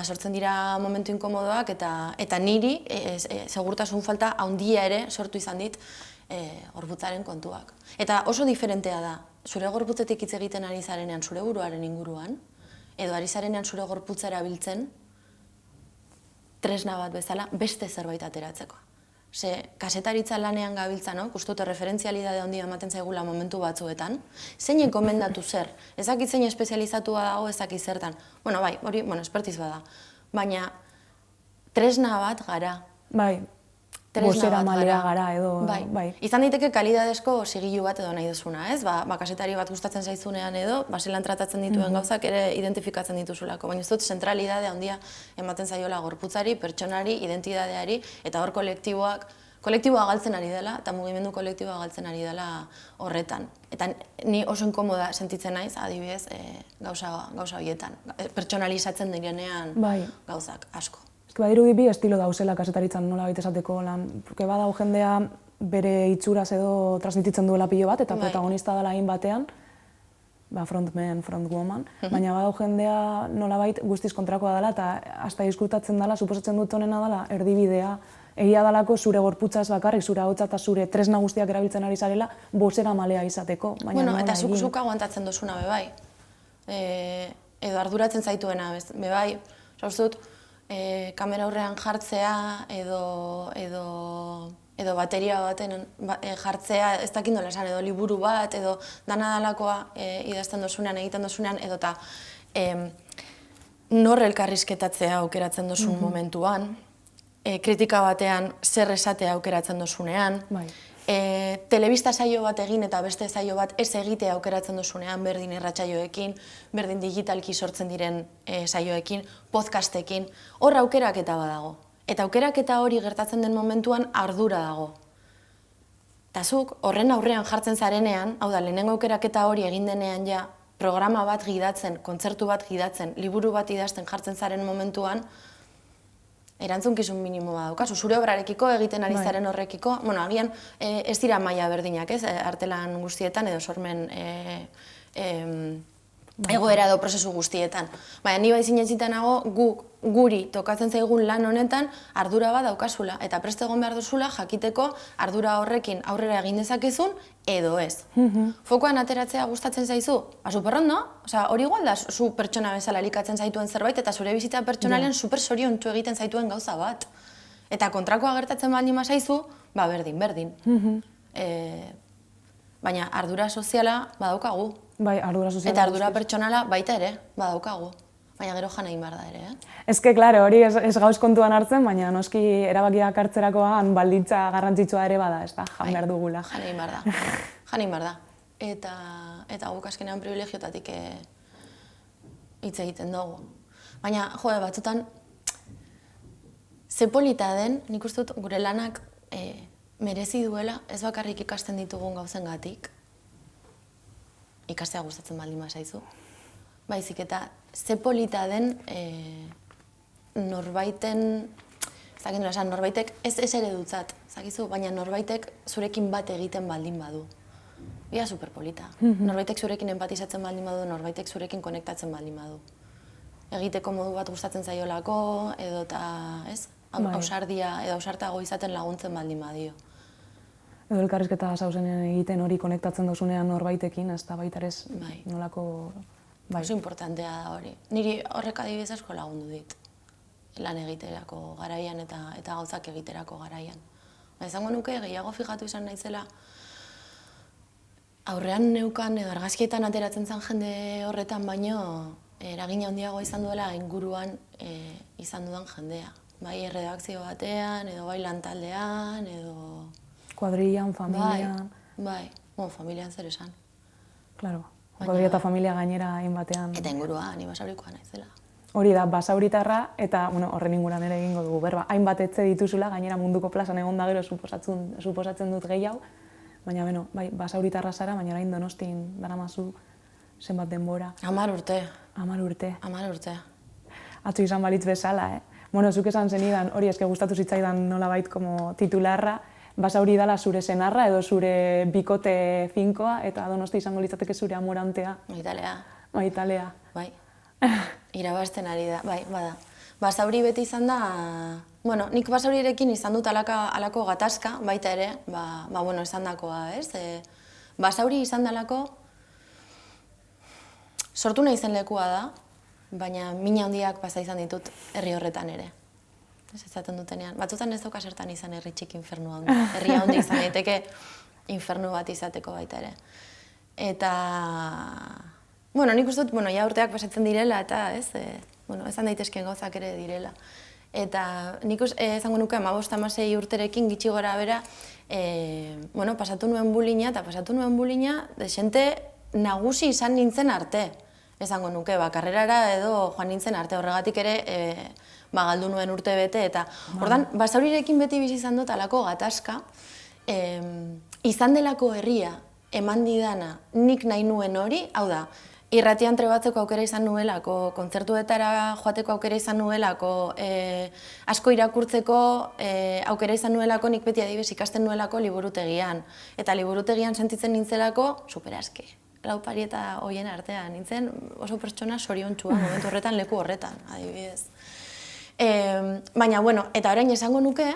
sortzen dira momentu inkomodoak eta niri segurtasun falta handia ere sortu izan dit gorputzaren kontuak. Eta oso diferentea da, zure gorputzetik hitz egiten ari zarenean zure buruaren inguruan, edo ari zarenean zure gorputza erabiltzen, tresna bat bezala beste zerbait ateratzeko. Kasetaritza lanean gabiltzanok, uste dut referentzialidade handia ematen zaigula momentu batzuetan, zeinen komendatu zer, ezakit zein espezializatua dago ezakit zertan. Hori espertiz bada, baina tresna bat gara. Bozera malea gara edo... Izan daiteke kalidadezko sigilu bat edo nahi duzuna, ez? Kasetari bat gustatzen zaizunean edo, zelan tratatzen dituen gauzak ere identifikatzen dituzulako, baina ez dut zentralidade handia ematen zaiola gorputzari, pertsonari, identidadeari, eta hor kolektiboa galtzen ari dela, eta mugimendu kolektiboa galtzen ari dela horretan. Eta ni oso inkomoda sentitzen naiz, adibidez, gauza horietan. Pertsonalizatzen direnean gauzak asko. Badirudi bi estilo dauzela kasetaritzan nola baita esateko lan, porque badau jendea bere itxuraz edo transmititzen duela pilo bat, eta protagonista dela hain batean, frontman, frontwoman, baina badau jendea nolabait guztiz kontrakoa dela eta hasta diskutatzen dela, suposatzen dut honena dela, erdibidea, egia dalako zure gorputzaz bakarrik, zure ahotsa eta zure tresna guztiak erabiltzen ari zarela, bozera malea izateko. Eta zuk aguantatzen dozuna bebai, edo arduratzen zaituena bebai, zauzut, kamera aurrean jartzea edo bateria baten jartzea, ez dakit nola esan, edo liburu bat, edo dana dalakoa idazten dozunean, egiten dozunean, edo eta nor elkarrizketatzea aukeratzen dozun momentuan, kritika batean zer esatea aukeratzen dozunean, telebista saio bat egin eta beste saio bat ez egitea aukeratzen dozunean, berdin irratsaioekin, berdin digitalki sortzen diren saioekin, podcastekin, hor aukeraketa badago. Eta aukeraketa hori gertatzen den momentuan ardura dago. Eta zuk horren aurrean jartzen zarenean, hau da, lehenengo aukeraketa hori egin denean ja, programa bat gidatzen, kontzertu bat gidatzen, liburu bat idazten jartzen zaren momentuan, erantzunkizun minimoa daukazu, zure obrarekiko egiten ari zaren horrekiko, agian ez dira maila berdinak, ez, artelan guztietan edo sormen egoera edo prozesu guztietan. Baina ni bai sinetsitanago guri tokatzen zaigun lan honetan ardura bat daukazula, eta prest egon behar duzula jakiteko ardura horrekin aurrera egin dezakezun edo ez. Fokoan ateratzea gustatzen zaizu? Superrondo, hori igual da zu pertsona bezala elikatzen zaituen zerbait eta zure bizitza pertsonalean super zoriontsu egiten zaituen gauza bat. Eta kontrakoa gertatzen baldin bazaizu, berdin. Baina ardura soziala badaukagu. Eta ardura pertsonala baita ere badaukagu. Baina gero jan egin behar da ere, Ezke, klaro, hori ez gauz kontuan hartzen, baina noski erabakiak hartzerakoan baldintza garrantzitsua ere bada, ez da, jan behar dugula. Jan egin behar da. Eta guk azkenean privilegiotatik hitz egiten dugu. Baina, batzutan, ze polita den, nik uste dut gure lanak merezi duela, ez bakarrik ikasten ditugun gauzengatik, ikastea gustatzen baldin bazaizu, baizik eta ze polita den norbaiten, ez Zakin nola esan, norbaitek ez ere dutzat, zakizu, baina norbaitek zurekin bat egiten baldin badu. Ia superpolita. Norbaitek zurekin empatizatzen baldin badu, norbaitek zurekin konektatzen baldin badu. Egiteko modu bat gustatzen zaiolako, edo eta, ez? Ausardia edo ausartago izaten laguntzen baldin badio. Edo elkarrizketa zauzenean egiten hori konektatzen dozunean norbaitekin, ez da baita ez nolako... Oso importantea da hori. Niri horrek adibidez asko lagundu dit. Lan egiterako garaian eta gauzak egiterako garaian. Izango nuke gehiago fijatu izan naizela aurrean neukan edo argazkietan ateratzen zen jende horretan baino eragina handiago izan duela inguruan izan dudan jendea. Bai erredakzio batean, edo bai lantaldean, edo... Kuadrillan, familian... Bai, familian zer esan. Claro, kuadrilla eta familia gainera hainbatean... Eta inguruan, ni basaurikoa naizela. Hori da, basauritarra, eta horren inguruan ere egingo dugu, berba, hainbat etxe dituzula, gainera munduko plazan egon da gero suposatzen dut gehiago, baina, bai, basauritarra zara, baina orain Donostin daramazu zenbat denbora. 10 urte. 10 urte. 10 urte. Atzo izan balitz bezala, zuk esan zenidan, hori eske gustatu zitzaidan nolabait como titularra, Basauri dala zure senarra edo zure bikote finkoa, eta Donosti izango litzateke zure amorantea. Maitalea. Bai. Irabazten ari da, bai, bada. Basauri beti izan da, nik Basaurirekin izan dut alako gatazka, baita ere, esan dakoa, ez? Basauri izan dalako, sortu nahi zen lekua da, baina mina handiak pasa izan ditut herri horretan ere. Ez ezaten dutenean. Batzutan ez dauka zertan izan herri txik infernu handi. Herri handi izan daiteke infernu bat izateko baita ere. Eta... nik uste dut, ja urteak pasatzen direla, eta ez, esan daitezkeen gauzak ere direla. Eta nik esango nuke 15-16 urterekin gitxi gora bera, pasatu nuen bulina, eta pasatu nuen bulina, desente nagusi izan nintzen arte. Esango nuke, karrerara edo joan nintzen arte, horregatik ere galdu nuen urte bete, eta ordan, Basaurirekin beti bizi izan dut alako gatazka, izan delako herria eman didana nik nahi nuen hori, hau da, irratian trebatzeko aukera izan nuelako, kontzertuetara joateko aukera izan nuelako, asko irakurtzeko aukera izan nuelako, nik beti adibidez ikasten nuelako liburutegian. Eta liburutegian sentitzen nintzelako superaske. Lau parieta hoien artean, nintzen oso pertsona soriontsua momentu horretan, leku horretan, adibidez. Baina, eta orain esango nuke,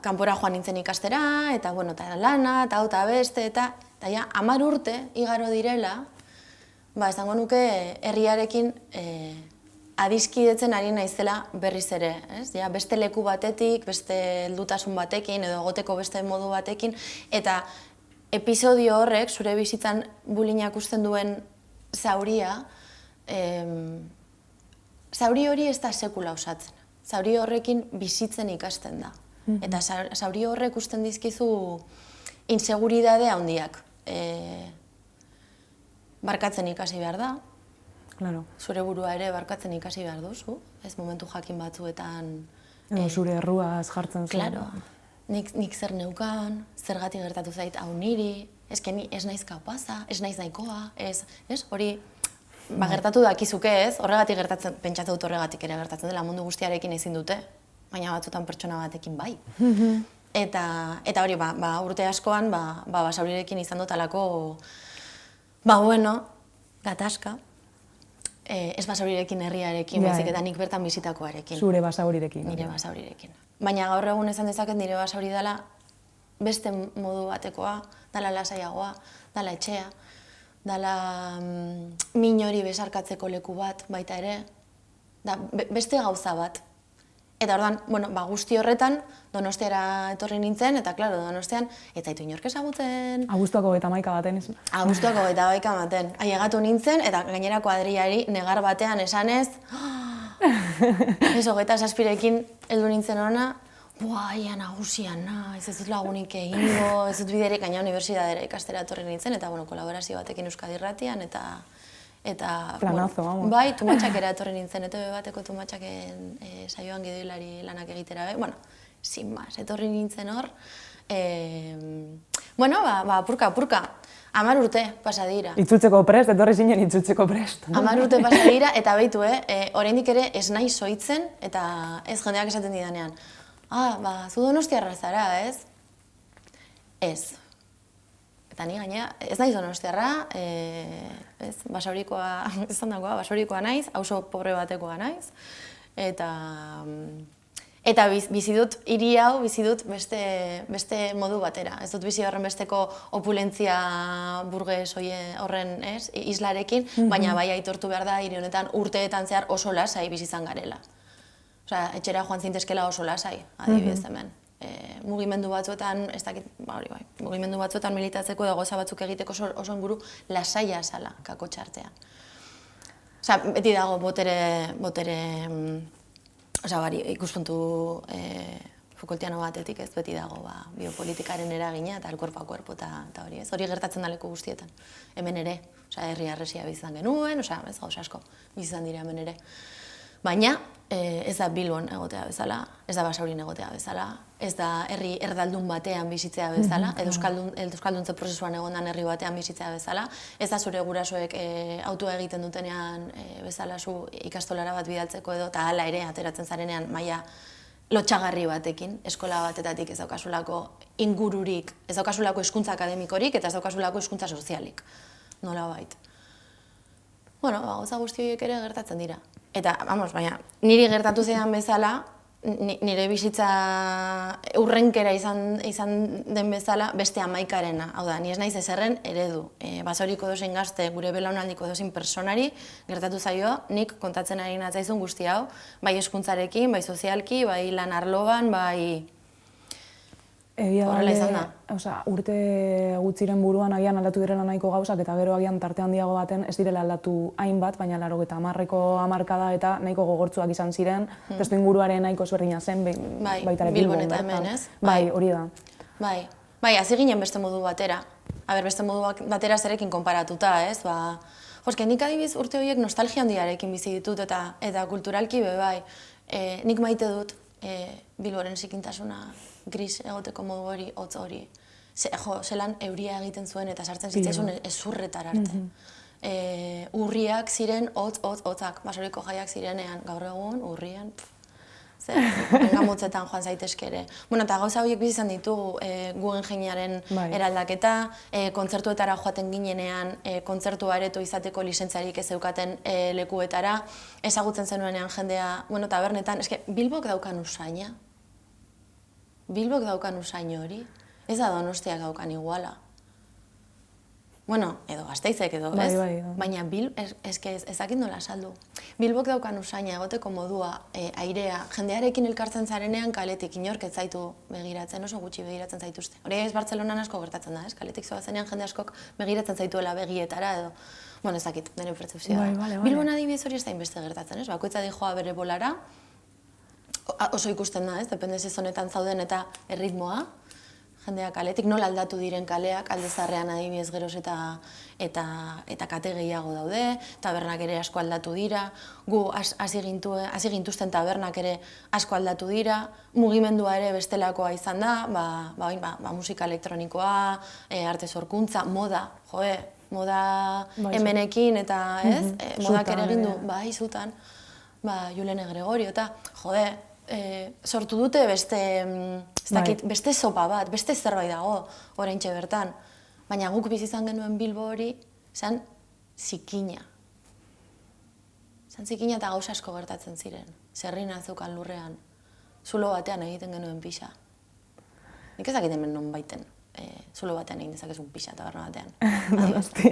kanpora joan nintzen ikastera, eta lana, eta beste, eta 10 urte igaro direla, esango nuke herriarekin adiskidetzen ari naizela berriz ere, beste leku batetik, beste heldutasun batekin, edo egoteko beste modu batekin, eta episodio horrek, zure bizitzan bulinak usten duen zauria, zauri hori ez da sekula osatzen. Zauri horrekin bizitzen ikasten da. Eta zauri horrek usten dizkizu inseguridade handiak. Barkatzen ikasi behar da. Zure burua ere barkatzen ikasi behar duzu. Ez momentu jakin batzuetan... Zure erruaz jartzen zuen. Claro. Nik zer neukan, zergatik gertatu zait hau niri, ez naiz kapaza, ez naiz nahikoa, hori... Gertatu dakizuke ez, horregatik gertatzen, pentsatu dut horregatik ere gertatzen dela, mundu guztiarekin ezin dute, baina batzutan pertsona batekin bai. Eta hori, urte askoan, Basaurirekin izan dut alako, gatazka, ez Basaurirekin herriarekin, baizik eta nik bertan bizitakoarekin. Zure Basaurirekin. Nire Basaurirekin. Baina gaur egun esan dezaket nire Basauri dela beste modu batekoa, dala lasaiagoa, dala etxea, dala min hori besarkatzeko leku bat baita ere, beste gauza bat. Eta ordan, guzti horretan Donostiara etorri nintzen, eta klaro, Donostian, ez zaitu inork ezagutzen... Abuztuako 31 baten izan. Abuztuako 31 baten. Ailegatu nintzen, eta gainerako Adriari negar batean esanez, ez 27rekin heldu nintzen ona, ia nagusian naiz, ez dut lagunik egingo, ez dut biderik, gaina unibertsitatera ikastera etorri nintzen, eta kolaborazio batekin Euskadi Irratian, eta... Planazo, vamos. Bai, tumatxakera etorri nintzen, ETV bateko tumatxaken saioan gidoilari lanak egitera, sin más, etorri nintzen hor. Bueno, apurka. 10 urte pasa dira. Itzultzeko prest, etorri zinen itzultzeko prest. 10 urte pasa dira, eta behitu, oraindik ere ez nahi soitzen, eta ez jendeak esaten didanean. Zu donostiarra zara, ez? Ez. Eta ni gainea, ez naiz donostiarra, basaurikoa, basaurikoa naiz, auzo pobre batekoa naiz, eta bizi dut, hiri hau bizi dut beste modu batera. Ez dut bizi horren besteko opulentzia burges horren islarekin, baina bai aitortu behar da hiri honetan urteetan zehar oso lasai bizi izan garela. Osea, etxera joan zintezkela oso lasai, adibidez hemen. Mugimendu batzuetan, mugimendu batzuetan militatzeko edo gauza batzuk egiteko oso inguru lasaia zala kakotxartean. Osea, beti dago ikuspuntu Foucaultiano batetik ez beti dago biopolitikaren eragina eta el cuerpo a cuerpo eta hori ez. Hori gertatzen da leku guztietan. Hemen ere, herri harresia bizizan genuen, ez gauza asko bizizan dira hemen ere. Baina ez da Bilbon egotea bezala, ez da Basaurin egotea bezala, ez da herri erdaldun batean bizitzea bezala, edo euskalduntze prozesuan egondan herri batean bizitzea bezala, ez da zure gurasoek autua egiten dutenean bezala zu ikastolara bat bidaltzeko edo, eta hala ere ateratzen zarenean maila lotxagarri batekin, eskola batetatik ez daukasulako ingururik, ez daukasulako hizkuntza akademikorik eta ez daukasulako hizkuntza sozialik, nolabait. Bueno, gauza guzti horiek ere gertatzen dira. Eta, baina, niri gertatu zeidan bezala, nire bizitza urrenkera izan den bezala beste 11arena. Hau da, ni ez naiz ezerren eredu. Basauriko edozein gazte, gure belaunaldiko edozein pertsonari gertatu zaio, nik kontatzen ari natzaizun guzti hau, bai hezkuntzarekin, bai sozialki, bai lan arloan, bai... Horrela izan da. Urte gutxiren buruan agian aldatu direla nahiko gauzak eta gero agian tarte handiago baten ez direla aldatu hainbat, baina 80ko hamarkada eta nahiko gogortzuak izan ziren, testu inguruaren nahiko ezberdina zen baita ere Bilbon eta hemen, ez? Bai, hori da. Bai, hasi ginen beste modu batera. Beste modu batera zerekin konparatuta, ez? Joske, nik adibiz urte horiek nostalgia handiarekin bizi ditut eta kulturalki bai. Nik maite dut Bilboren zikintasuna gris egoteko modu hori, hotz hori. Zelan euria egiten zuen eta sartzen zitzaizun ezurretar arte. Urriak ziren hotzak, basauriko jaiak zirenean, gaur egun, urrian, engamotzetan joan zaitezke ere. Bueno, eta gauza horiek bizizan ditugu Guggenheimaren eraldaketa, kontzertuetara joaten ginenean, kontzertua areto izateko lizentziarik ez zeukaten lekuetara, ezagutzen zenuenean jendea, bueno, tabernetan, Bilbok daukan usaina. Bilbok daukan usain hori, ez da Donostiak daukan iguala. Bueno, edo Gasteizek edo, ez? Baina ezakit nola saldu. Bilbok daukan usaina egoteko modua, airea, jendearekin elkartzen zarenean kaletik inork ez zaitu begiratzen, oso gutxi begiratzen zaituzte. Hori ez Bartzelonan asko gertatzen da, ez? Kaletik zoazenean jende askok begiratzen zaituela begietara edo, bueno, ezakit, nire pertzepzioa da. Bilbon adibidez hori ez da inbeste gertatzen, ez? Bakoitza dijoa bere bolara, oso ikusten da, ez? Depende sezonetan zauden eta erritmoa, jendeak kaletik, nola aldatu diren kaleak, Alde Zaharrean adibidez geroz eta kate gehiago daude, tabernak ere asko aldatu dira, gu hasi gintuzten tabernak ere asko aldatu dira, mugimendua ere bestelakoa izan da, musika elektronikoa, arte sorkuntza, moda, moda hemenekin eta, ez? Modak ere egin du, bai, zutan, Julene Gregorio eta, sortu dute beste sopa bat, beste zerbait dago oraintxe bertan. Baina guk bizi izan genuen Bilbo hori, zan zikina. Zan zikina eta gauza asko gertatzen ziren. Zerrina zeukan lurrean, zulo batean egiten genuen pixa. Nik ezakit hemen non baiten, zulo batean egin dezakezun pixa taberna batean.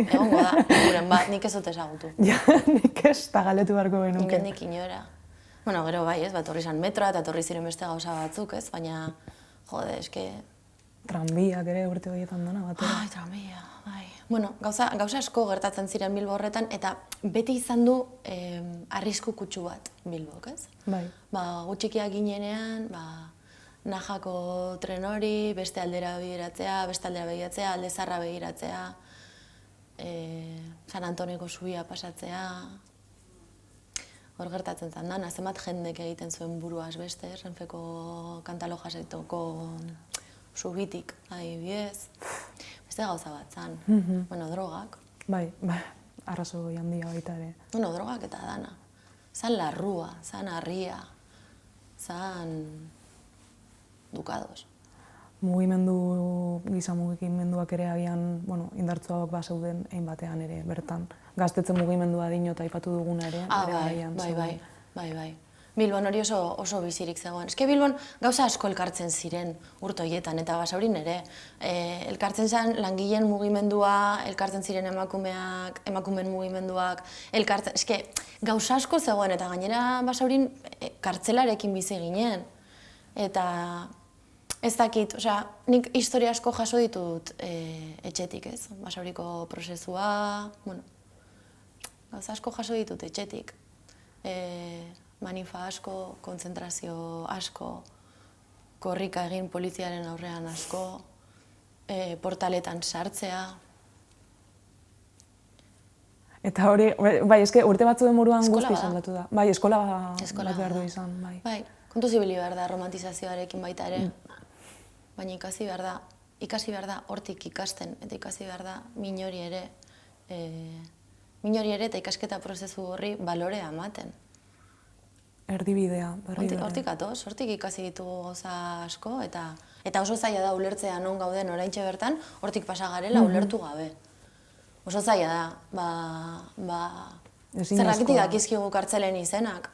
Egongo da, guren bat, nik ez dut ezagutu. Ja, nik ez da galetu beharko benuke. Ingendik inora. Bueno, gero bai, ez, torri izan metroa eta torri ziren beste gauza batzuk, ez, baina, jode, eske... Tranbiak ere urte horietan dana batera. Ai, tranbia, bai. Bueno, gauza asko gertatzen ziren Bilbo horretan, eta beti izan du arrisku kutsu bat Bilbok, ez? Bai. Gutxikiak ginenean, Najako tren hori, beste aldera begiratzea, Alde Zaharra begiratzea, San Antonioko zubia pasatzea, hor gertatzen zen dana, zenbat jendek egiten zuen buruaz beste, Renfeko Kantalojasetoko zubitik, adibidez. beste gauza bat zan. Bueno, drogak. Bai, arrazoi handia baita ere. Bueno, drogak eta dana. Zan larrua, zan harria, zan dukados. Giza mugimenduak ere agian, indartsuak bazeuden egin batean ere, bertan. Gaztetzen mugimendua dino eta aipatu duguna ere. Bai. Bilbon hori oso bizirik zegoen. Eske Bilbon gauza asko elkartzen ziren urte horietan, eta Basaurin ere. Elkartzen zen langileen mugimendua, elkartzen ziren emakumeak, emakumeen mugimenduak, eske gauza asko zegoen, eta gainera Basaurin kartzelarekin bizi ginen. Eta ez dakit, nik historia asko jaso ditut etxetik, ez? Basauriko prozesua, gauza asko jaso ditut etxetik. Manifa asko, kontzentrazio asko, korrika egin poliziaren aurrean asko, portaletan sartzea. Eta hori, bai, eske urte batzuen buruan guzti aldatu da. Bai, eskola bat behar du izan, bai. Bai, kontu zibili behar da romantizazioarekin baita ere, baina ikasi behar da hortik ikasten, eta ikasi behar da minori ere eta ikasketa prozesu horri balorea ematen. Erdibidea, berri bere. Hortik atoz, hortik ikasi ditugu gauza asko, eta oso zaila da ulertzea non gauden oraintxe bertan, hortik pasa garela ulertu gabe. Oso zaila da, zergatik dakizkigu kartzelen izenak.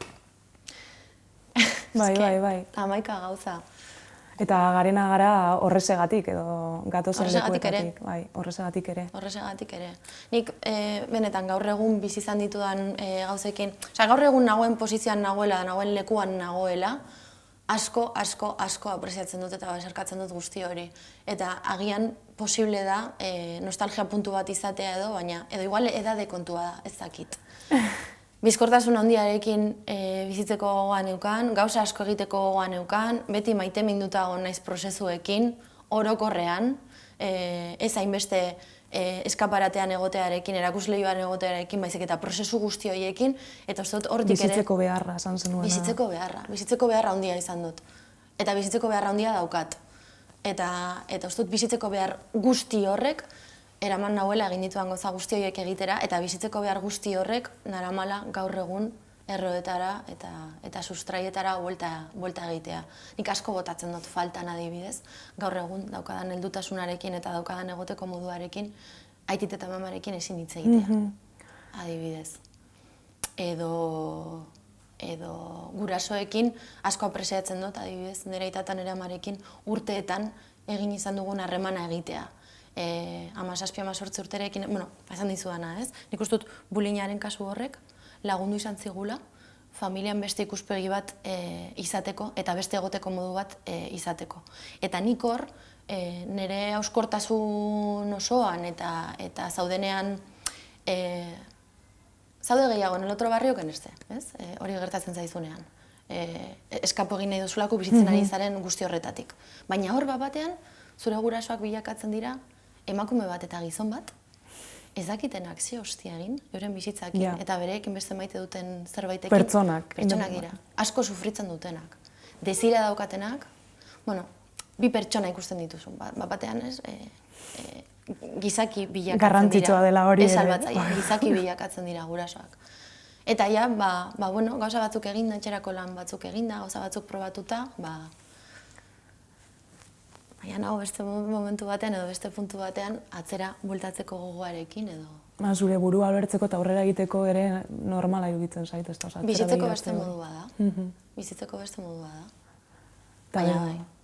Bai. 11 gauza. Eta garena gara horrezegatik edo gatozen lekuetatik. Horrezegatik ere. Horrezegatik ere. Nik benetan gaur egun bizi izan ditudan gauzekin, gaur egun nagoen posizioan nagoela, nagoen lekuan nagoela, asko apreziatzen dut eta besarkatzen dut guzti hori. Eta agian posible da nostalgia puntu bat izatea edo, baina edo igual edade kontua da, ez dakit. Bizkortasun handiarekin bizitzeko gogoan neukan, gauza asko egiteko gogoan neukan, beti maite minduta egon naiz prozesuekin, orokorrean, ez hainbeste eskaparatean egotearekin, erakusleioan egotearekin, baizik eta prozesu guzti horiekin, eta uste dut hortik ere... Bizitzeko beharra, esan zenuena. Bizitzeko beharra handia izan dut. Eta bizitzeko beharra handia daukat. Eta uste dut bizitzeko behar guzti horrek, eraman nahuela egin dituan gauza guzti horiek egitera, eta bizitzeko behar guzti horrek naramala gaur egun erroetara eta sustraietara buelta egitea. Nik asko botatzen dut faltan adibidez, gaur egun daukadan heldutasunarekin eta daukadan egoteko moduarekin, aitit eta mamarekin ezin hitz egitea, adibidez. Edo gurasoekin asko apreziatzen dut, adibidez, nire aita eta nire amarekin urteetan egin izan dugun harremana egitea. 17-18 urterekin, esan dizudana, ez? Nik uste dut bullyingaren kasu horrek lagundu izan zigula, familian beste ikuspegi bat izateko eta beste egoteko modu bat izateko. Eta nik hor, nire hauskortasun osoan eta zaudenean, zaude gehiago, en el otro barrio que en este, ez? Hori gertatzen zaizunean. Eskapo egin nahi duzulako bizitzen ari zaren guzti horretatik. Baina hor batean, zure gurasoak bilakatzen dira, emakume bat eta gizon bat, ez dakiten akzio hostia egin, euren bizitzakin, eta bereekin beste maite duten zerbaitekin. Pertsonak dira. Asko sufritzen dutenak. Desira daukatenak, bi pertsona ikusten dituzun. Batean ez, gizaki bilakatzen dira. Garrantzitsua dela hori ere. Ez albatzaia, gizaki bilakatzen dira gurasoak. Eta ja, gauza batzuk eginda, etxerako lan batzuk eginda, gauza batzuk probatuta, baina nago beste momentu batean edo beste puntu batean atzera bueltatzeko gogoarekin edo... Zure burua ulertzeko eta aurrera egiteko ere normala iruditzen zait, ez da? Bizitzeko beste modua da. Bizitzeko beste modua da.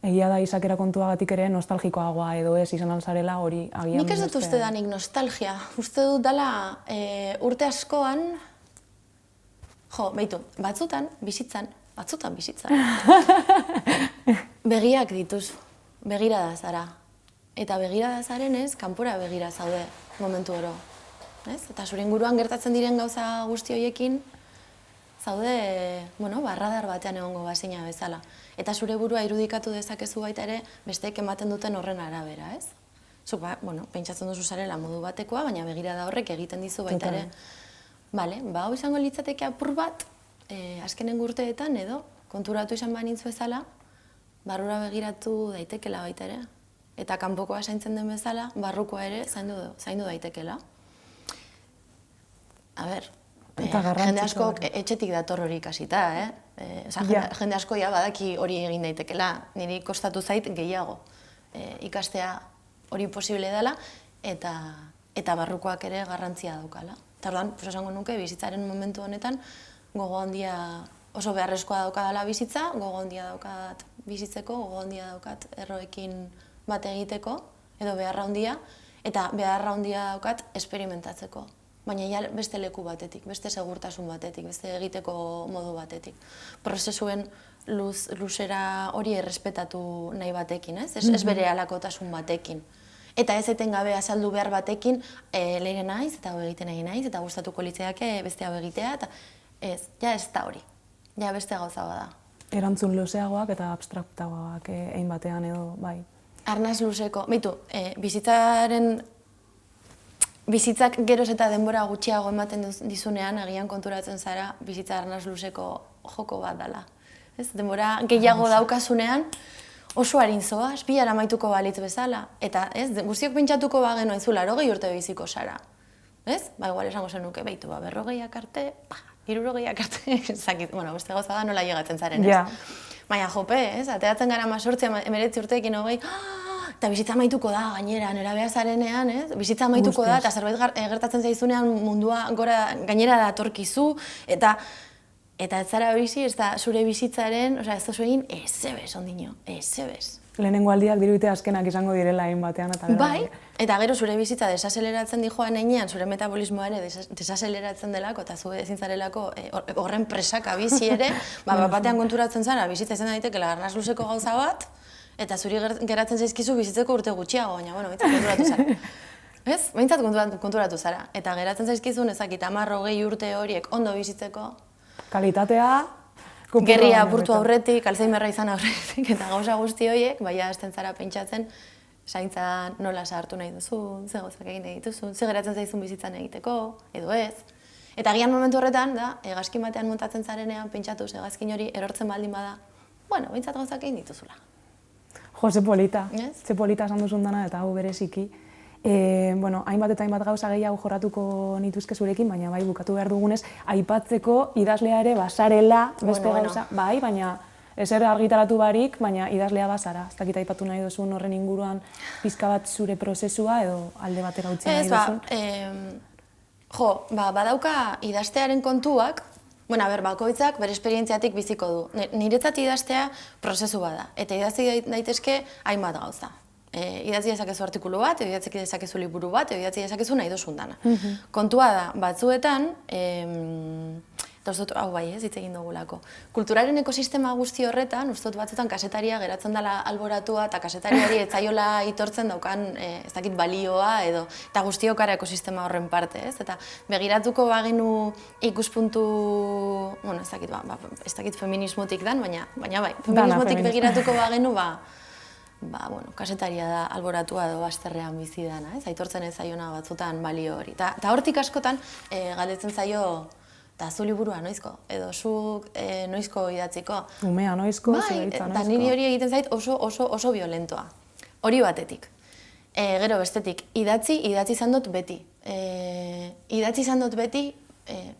Egia da izakera kontuagatik ere nostalgikoagoa edo ez izan alzarela hori agian... Nik ez dut uste danik nostalgia. Uste dut dela urte askoan... batzutan bizitzan, begiak dituzu. Begirada zara. Eta begirada zarenez, kanpora begira zaude momentu oro. Eta zure inguruan gertatzen diren gauza guzti horiekin, zaude, barradar batean egongo bazina bezala. Eta zure burua irudikatu dezakezu baita ere, besteek ematen duten horren arabera, ez? Zuk, pentsatzen duzu zarela modu batekoa, baina begirada horrek egiten dizu baita ere. Hau izango litzateke apur bat, azkenen urteetan edo, konturatu izan banintz bezala, barrura begiratu daitekela baita ere. eta kanpokoa zaintzen den bezala, barrukoa ere zaindu daitekela. A ber, jende asko etxetik dator hori ikasita, jende asko badaki hori egin daitekela, niri kostatu zait gehiago ikastea hori posible dela, eta barrukoak ere garrantzia daukala. Eta orduan, esango nuke, bizitzaren momentu honetan, gogo handia oso beharrezkoa daukadala bizitza, gogo handia daukat bizitzeko, gogo handia daukat erroekin bat egiteko, edo beharra handia, eta beharra handia daukat esperimentatzeko. Baina ja beste leku batetik, beste segurtasun batetik, beste egiteko modu batetik. Prozesuen luzera hori errespetatu nahi batekin, ez bere halakotasun batekin. Eta ez etengabe azaldu behar batekin, leire naiz, eta hau egiten nahi naiz, eta gustatuko litzeake beste hau egitea, eta ez da hori, ja beste gauza bada. Erantzun luzeagoak eta abstraktagoak egin batean edo, bai. Arnaz luzeko, bizitzak geroz eta denbora gutxiago ematen dizunean, agian konturatzen zara, bizitza arnaz luzeko joko bat dela. Denbora gehiago daukasunean, oso harin zoaz, bihar amaituko balitz bezala. Eta guztiok pentsatuko bagenu entzula, 80 urte biziko zara. Igual esango zenuke, behitu, 40 arte, 60 arte, zakit, beste gauza da nola llegatzen zaren, ez? Baina jope, ateatzen gara 19 urteekin 20, eta bizitza amaituko da, gainera, nerabea zarenean, bizitza amaituko da, eta zerbait gertatzen zaizunean mundua gainera datorkizu, eta ez zara bizi, ez da zure bizitzaren, ez da egin, ezebez, ondino, ezebez. Lehenengo aldiak dirudite azkenak izango direla egin batean, eta bai, eta gero zure bizitza desazeleratzen dijoan einean, zure metabolismoa ere desazeleratzen delako, eta zu ezin zarelako horren presaka bizi ere, batean konturatzen zara, bizitza izan daitekela arnaz luzeko gauza bat, eta zuri geratzen zaizkizu bizitzeko urte gutxiago, baina, behintzat konturatu zara. Ez? Behintzat konturatu zara. Eta geratzen zaizkizun ezakit 10-20 urte horiek ondo bizitzeko. Kalitatea... Gerria apurtu aurretik, alzheimerra izan aurretik, eta gauza guzti horiek, baina hasten zara pentsatzen, zaintza nola sartu nahi duzun, ze gauzak egin nahi dituzun, ze geratzen zaizun bizitzan egiteko, edo ez. Eta agian momentu horretan, hegazkin batean montatzen zarenean, pentsatuz hegazkin hori erortzen baldin bada, behintzat gauzak egin dituzula. Jo, ze polita. Ze polita esan duzun dana, eta hau bereziki. Hainbat eta hainbat gauza gehiago jorratuko nituzke zurekin, baina bai bukatu behar dugunez, aipatzeko idazlea ere basarela beste gauza. Bai, baina ezer argitaratu barik, baina idazlea basara. Ez dakit aipatu nahi duzun horren inguruan pizka bat zure prozesua edo alde batera utzi nahi duzun? Badauka idaztearen kontuak, bakoitzak bere esperientziatik biziko du. Niretzat idaztea prozesu bada, eta idazte daitezke hainbat gauza. Idatzi dezakezu artikulu bat, edo idatzi dezakezu liburu bat, edo idatzi dezakezu nahi duzun dana. Kontua da, batzuetan, eta uste dut, hau bai, hitz egin dugulako. Kulturaren ekosistema guzti horretan, uste dut batzuetan kasetaria geratzen dela alboratua, eta kasetariari etzaiola itortzen daukan, ez dakit balioa, eta guztiokara ekosistema horren parte, ez? Eta begiratuko bagenu ikuspuntu, ez dakit feminismotik dan, baina bai, feminismotik begiratuko bagenu, kasetaria da alboratua edo bazterrean bizi dana, aitortzen ez zaiona batzutan balio hori. Eta hortik askotan galdetzen zaio, eta zu liburua noizko, edo zuk noizko idatziko. Umea noizko, zureitza noizko. Eta niri hori egiten zait oso violentoa. Hori batetik. Gero bestetik, idatzi izan dut beti. Idatzi izan dut beti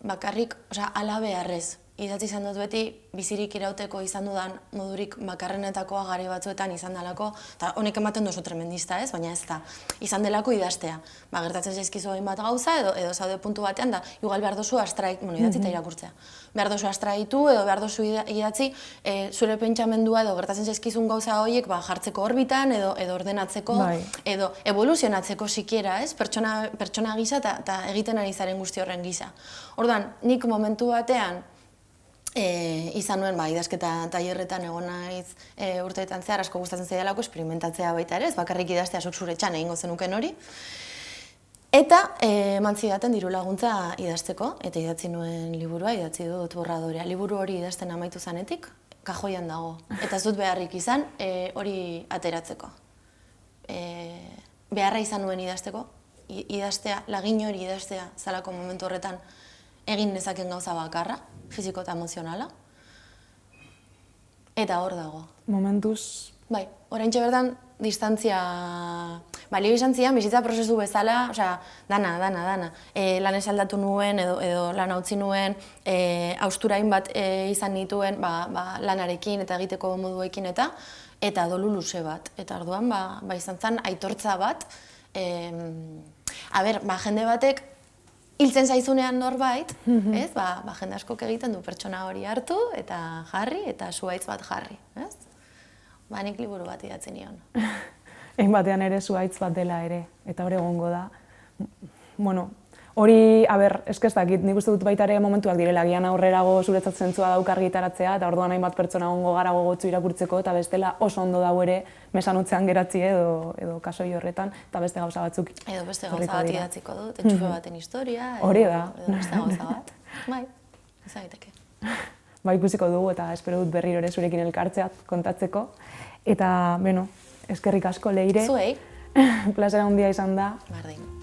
bakarrik, ala beharrez. Idatzi izan dut beti, bizirik irauteko izan dudan modurik makarrenetakoa gare batzuetan izan delako, eta honek ematen dozu tremendista ez, baina ez da, izan delako idaztea. Gertatzen zaizkizu hainbat gauza, edo zaude puntu batean da, igual behar dozu idatzi eta irakurtzea. Behar dozu astraitu, edo behar dozu idatzi, zure pentsamendua edo gertatzen zaizkizun gauza horiek jartzeko orbitan, edo ordenatzeko, edo evoluzionatzeko sikiera, ez, pertsona gisa eta egiten ari zaren guzti horren gisa. Orduan, nik momentu batean, izan nuen, idazketa tailerretan egon naiz urteetan zehar asko gustatzen zaidalako esperimentatzea baita ere, ez bakarrik idaztea zuk zure etxan egingo zenuken hori. Eta eman zidaten diru laguntza idazteko, eta idatzi nuen liburua, idatzi dut borradorea. Liburu hori idazten amaitu zanetik, kajoian dago. Eta ez dut beharrik izan hori ateratzeko. Beharra izan nuen idazteko, idaztea, lagin hori idaztea zalako momentu horretan egin nezaken gauza bakarra, fiziko eta emozionala, eta hor dago. Momentuz... Bai, oraintxe bertan distantzia balio izan zian, bizitza prozesu bezala, osea, dana. Lanez aldatu nuen edo lan utzi nuen, hausturain bat izan nituen lanarekin eta egiteko moduekin eta dolu luze bat. Eta orduan, izan zen aitortza bat, jende batek hiltzen zaizunean norbait, ez? Jende askok egiten du pertsona hori hartu eta jarri eta zuhaitz bat jarri, ez? Nik liburu bat idatzi nion. Egin batean ere zuhaitz bat dela ere, eta hori egongo da. Bueno, hori, ez dakit, nik uste dut baita ere momentuak direla, gian aurrerago zuretzat zentzua dauk argitaratzea, eta orduan hainbat pertsona egongo gara gogotsu irakurtzeko, eta bestela oso ondo dau ere mesan utzean geratzi edo kasoi horretan, eta beste gauza batzuk. Edo beste gauza bat idatziko dut, entxufe baten historia, hori da. Edo beste gauza bat. Bai, ezagiteke. Ikusiko dugu eta espero dut berriro ere zurekin elkartzeat kontatzeko. Eta, eskerrik asko Leire. Zuei. Plazera handia izan da. Bardin.